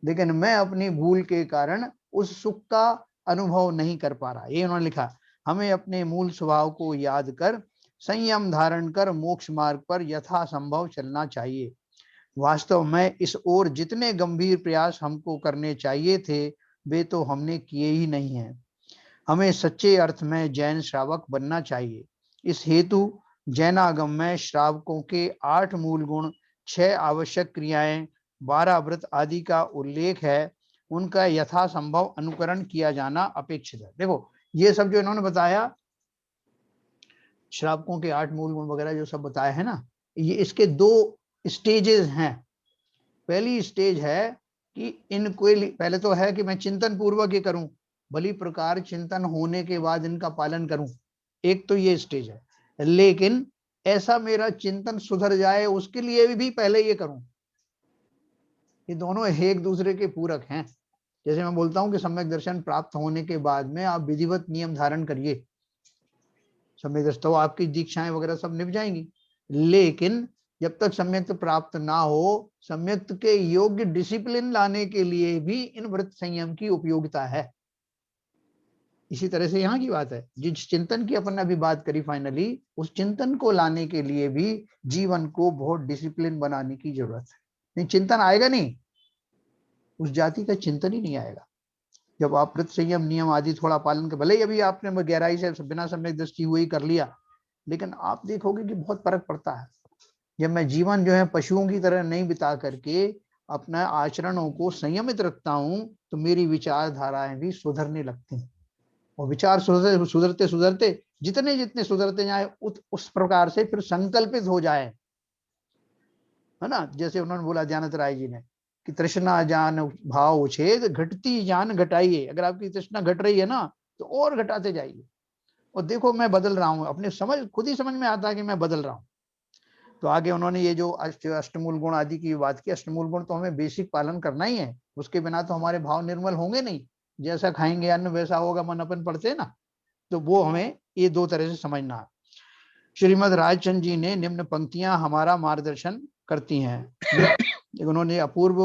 लेकिन मैं अपनी भूल के कारण उस सुख का अनुभव नहीं कर पा रहा। ये उन्होंने लिखा, हमें अपने मूल स्वभाव को याद कर संयम धारण कर मोक्ष मार्ग पर यथासंभव चलना चाहिए। वास्तव में इस ओर जितने गंभीर प्रयास हमको करने चाहिए थे वे तो हमने किए ही नहीं है। हमें सच्चे अर्थ में जैन श्रावक बनना चाहिए। इस हेतु जैनागम में श्रावकों के 8 मूल गुण, 6 आवश्यक क्रियाएं, 12 व्रत आदि का उल्लेख है। उनका यथासंभव अनुकरण किया जाना अपेक्षित है। देखो ये सब जो इन्होंने बताया, श्रावकों के 8 मूल गुण वगैरह जो सब बताया है ना, ये इसके 2 स्टेजेस हैं। पहली स्टेज है कि इनको पहले तो है कि मैं चिंतन पूर्वक ये करूं, भली प्रकार चिंतन होने के बाद इनका पालन करूं। एक तो ये स्टेज है, लेकिन ऐसा मेरा चिंतन सुधर जाए उसके लिए भी पहले ये करूं। ये दोनों एक दूसरे के पूरक हैं। जैसे मैं बोलता हूं कि सम्यक दर्शन प्राप्त होने के बाद में आप विधिवत नियम धारण करिए, सम्यक दर्शन तो आपकी दीक्षाएं वगैरह सब निभ जाएंगी। लेकिन जब तक सम्यक प्राप्त ना हो, सम्यक के योग्य डिसिप्लिन लाने के लिए भी इन व्रत संयम की उपयोगिता है। इसी तरह से यहाँ की बात है, जिस चिंतन की अपन ने अभी बात करी फाइनली, उस चिंतन को लाने के लिए भी जीवन को बहुत डिसिप्लिन बनाने की जरूरत है। नहीं चिंतन आएगा नहीं, उस जाति का चिंतन ही नहीं आएगा। जब आप व्रत संयम नियम आदि थोड़ा पालन कर, भले ही अभी आपने गहराई से बिना सम्यक दृष्टि हुई कर लिया, लेकिन आप देखोगे कि बहुत फर्क पड़ता है। जब मैं जीवन जो है पशुओं की तरह नहीं बिता करके अपना आचरणों को संयमित रखता हूं, तो तो मेरी विचारधाराएं भी सुधरने लगती हैं। और विचार सुधरते सुधरते जितने जितने सुधरते जाए उस प्रकार से फिर संकल्पित हो जाए, है ना। जैसे उन्होंने बोला ध्यानत राय जी ने कि तृष्णा जान भाव उछेद घटती जान घटाइए। अगर आपकी तृष्णा घट रही है ना तो और घटाते जाइए, और देखो मैं बदल रहा हूँ, अपने खुद ही समझ में आता है कि मैं बदल रहा हूँ। तो आगे उन्होंने ये जो अष्टमूल गुण आदि की बात की, अष्टमूल गुण तो हमें बेसिक पालन करना ही है, उसके बिना तो हमारे भाव निर्मल होंगे नहीं। जैसा खाएंगे अन्न वैसा होगा मन, अपन पढ़ते हैं ना, तो वो हमें ये दो तरह से समझना है। श्रीमद राजचंद्र जी ने निम्न पंक्तियां हमारा मार्गदर्शन करती हैं। उन्होंने अपूर्व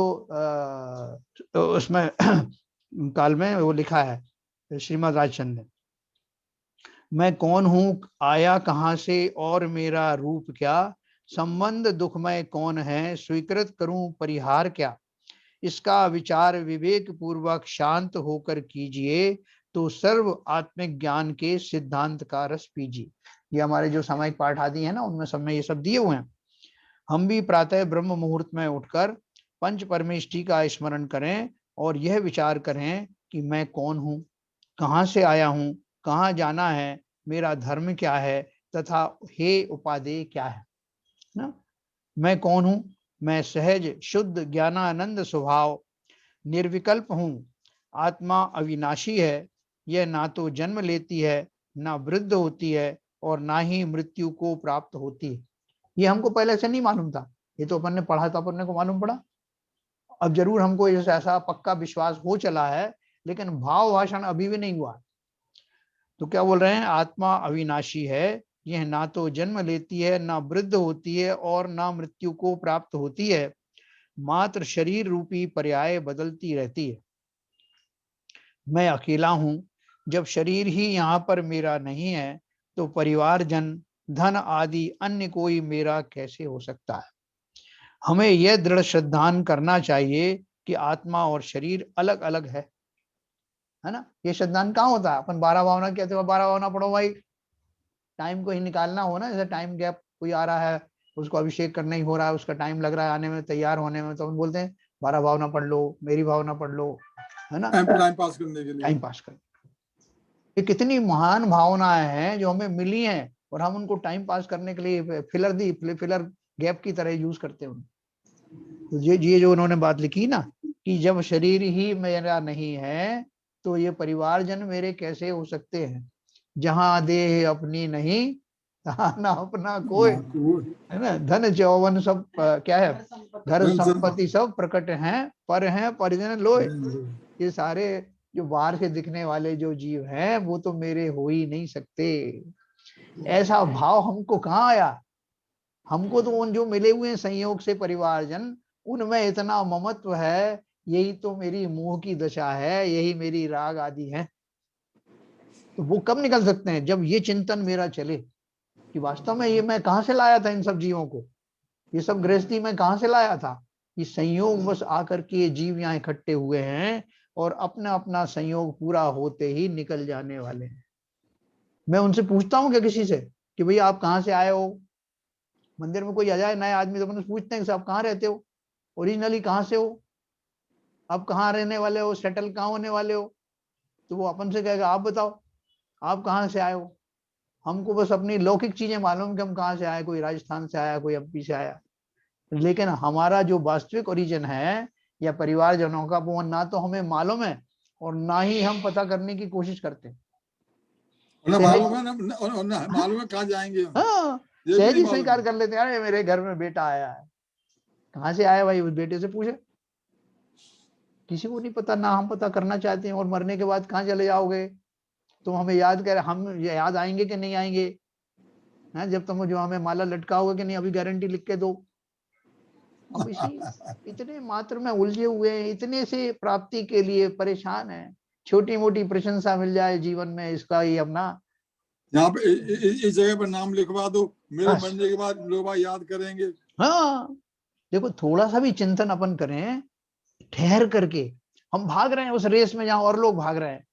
उसमें काल में वो लिखा है श्रीमद राजचंद्र ने, मैं कौन हूँ, आया कहाँ से और मेरा रूप क्या, संबंध दुखमय कौन है, स्वीकृत करूं परिहार क्या, इसका विचार विवेक पूर्वक शांत होकर कीजिए, तो सर्व आत्मिक ज्ञान के सिद्धांत का रस पीजिए। ये हमारे जो सामायिक पाठ आदि है ना, उनमें सब में ये सब दिए हुए हैं। हम भी प्रातः ब्रह्म मुहूर्त में उठकर पंच परमेष्टि का स्मरण करें और यह विचार करें कि मैं कौन हूँ, कहाँ से आया हूँ, कहाँ जाना है, मेरा धर्म क्या है तथा हे उपादेय क्या है ना। मैं कौन हूँ, मैं सहज शुद्ध ज्ञानानंद स्वभाव निर्विकल्प हूँ। आत्मा अविनाशी है, यह ना तो जन्म लेती है, ना वृद्ध होती है और ना ही मृत्यु को प्राप्त होती है। ये हमको पहले से नहीं मालूम था, ये तो अपन ने पढ़ा था, अपन को मालूम पड़ा। अब जरूर हमको ऐसा पक्का विश्वास हो चला है, लेकिन भाव भाषण अभी भी नहीं हुआ। तो क्या बोल रहे हैं, आत्मा अविनाशी है, यह ना तो जन्म लेती है, ना वृद्ध होती है और ना मृत्यु को प्राप्त होती है, मात्र शरीर रूपी पर्याय बदलती रहती है। मैं अकेला हूँ, जब शरीर ही यहाँ पर मेरा नहीं है तो परिवार जन धन आदि अन्य कोई मेरा कैसे हो सकता है। हमें यह दृढ़ श्रद्धान करना चाहिए कि आत्मा और शरीर अलग अलग है ना। ये श्रद्धान कहाँ होता है, अपन 12 भावना कहते हो, 12 भावना पढ़ो भाई, टाइम को ही निकालना हो ना। जैसे टाइम गैप कोई आ रहा है, उसको अभिषेक करना ही हो रहा है, उसका टाइम लग रहा है आने में, तैयार होने में, तो हम बोलते हैं 12 भावना पढ़ लो, मेरी भावना पढ़ लो, है ना, टाइम पास करने के लिए। टाइम पास कर। ये कितनी महान भावनाएं हैं जो हमें मिली हैं और हम उनको टाइम पास करने के लिए फिलर गैप की तरह यूज करते हैं। तो ये जो उन्होंने बात लिखी ना कि जब शरीर ही मेरा नहीं है तो ये परिवारजन मेरे कैसे हो सकते हैं। जहां देह अपनी नहीं तहां ना अपना कोई, है ना। धन जौवन सब क्या है, घर संपत्ति सब प्रकट हैं, पर हैं परिजन लोय। ये सारे जो बाहर से दिखने वाले जो जीव हैं वो तो मेरे हो ही नहीं सकते। ऐसा भाव हमको कहाँ आया, हमको तो उन जो मिले हुए हैं संयोग से परिवारजन, उनमें इतना ममत्व है, यही तो मेरी मोह की दशा है, यही मेरी राग आदि है। तो वो कब निकल सकते हैं, जब ये चिंतन मेरा चले कि वास्तव में ये मैं कहाँ से लाया था, इन सब जीवों को, ये सब गृहस्थी में कहाँ से लाया था। ये संयोग बस आकर के जीव यहाँ इकट्ठे हुए हैं और अपना अपना संयोग पूरा होते ही निकल जाने वाले हैं। मैं उनसे पूछता हूँ क्या किसी से कि भैया आप कहाँ से आए हो। मंदिर में कोई आ जाए नया आदमी तो अपन पूछते हैं कि आप कहाँ रहते हो, ओरिजिनली कहाँ से हो, आप कहाँ रहने वाले हो, सेटल कहाँ होने वाले हो। तो वो अपन से कहेगा आप बताओ आप कहाँ से आए हो। हमको बस अपनी लौकिक चीजें मालूम कि हम कहाँ से आए, कोई राजस्थान से आया, कोई एमपी से आया, लेकिन हमारा जो वास्तविक ओरिजिन है या परिवारजनों का वो ना तो हमें मालूम है और ना ही हम पता करने की कोशिश करते हैं। मालूम है कहाँ जाएंगे। हाँ, सहज ही स्वीकार कर लेते हैं, मेरे घर में बेटा आया है। कहाँ से आया भाई, उस बेटे से पूछे, किसी को नहीं पता, ना हम पता करना चाहते हैं। और मरने के बाद कहाँ चले जाओगे, तुम हमें याद कर, हम याद आएंगे कि नहीं आएंगे, है जब तुम जो हमें माला लटकाओगे कि नहीं, अभी गारंटी लिख के दो। अब इसी इतने मात्र में उलझे हुए हैं, इतने से प्राप्ति के लिए परेशान है। छोटी मोटी प्रशंसा मिल जाए जीवन में, इसका ही अपना यहाँ पे इस जगह पर नाम लिखवा दो, मेरे मरने के बाद लोग याद करेंगे। हाँ देखो, थोड़ा सा भी चिंतन अपन करें ठहर करके। हम भाग रहे हैं उस रेस में जहां और लोग भाग रहे हैं,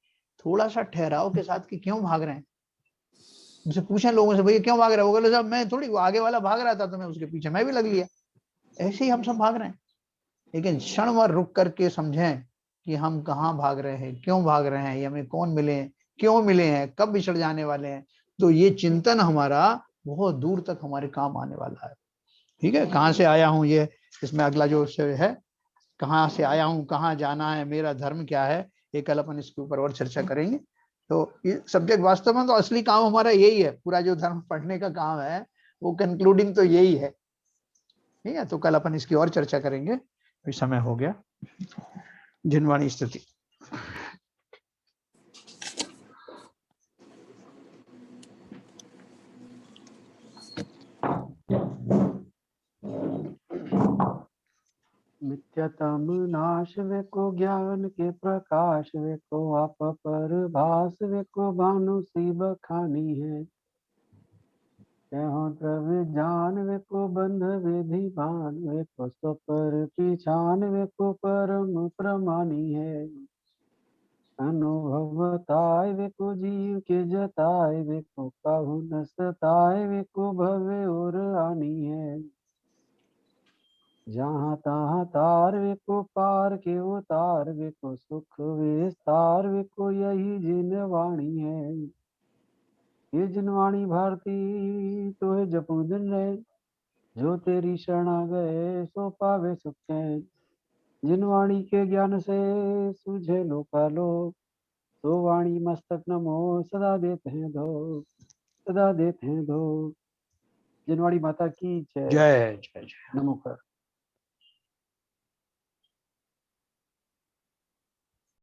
थोड़ा सा ठहराव के साथ कि क्यों भाग रहे हैं। उनसे पूछें लोगों से, भैया क्यों भाग रहे हो, बोले साहब मैं थोड़ी, आगे वाला भाग रहा था तो मैं उसके पीछे मैं भी लग लिया। ऐसे ही हम सब भाग रहे हैं, लेकिन क्षण भर रुक करके समझें कि हम कहाँ भाग रहे हैं, क्यों भाग रहे हैं, ये हमें कौन मिले हैं, क्यों मिले हैं, कब बिछड़ जाने वाले हैं। तो ये चिंतन हमारा बहुत दूर तक हमारे काम आने वाला है। ठीक है, कहाँ से आया हूँ, ये इसमें अगला जो है, कहाँ से आया हूँ, कहाँ जाना है, मेरा धर्म क्या है, ये कल अपन इसके ऊपर और चर्चा करेंगे। तो ये सब्जेक्ट वास्तव में तो असली काम हमारा यही है, पूरा जो धर्म पढ़ने का काम है वो कंक्लूडिंग तो यही है। ठीक है, तो कल अपन इसकी और चर्चा करेंगे। अभी समय हो गया। जिनवाणी स्तुति। मिथ्यातम नाश वे को ज्ञान के प्रकाश वे को आप पर भास वे को भानु सी बखानी है। द्रव्य जान वे को बंध विधि भान वे को सो पर पिछान वे को परम प्रमानी है। अनुभवताय वे को जीव के जताए वे को कहु न सताए वे को भवे और आनी है। जहाँ तहाँ तार वे को पार के उतार वे को सुख विस्तार वे को यही जिनवाणी है। ये जिनवाणी भारती तो है जपू दिन रहे, जो तेरी शरण आ गए सो पावे सुख चैन। जिनवाणी के ज्ञान से सूझे लोकालोक, तो वाणी मस्तक नमो सदा देते हैं धो, सदा देते हैं धो। जिनवाणी माता की जय। जय जय जय। नमो कर।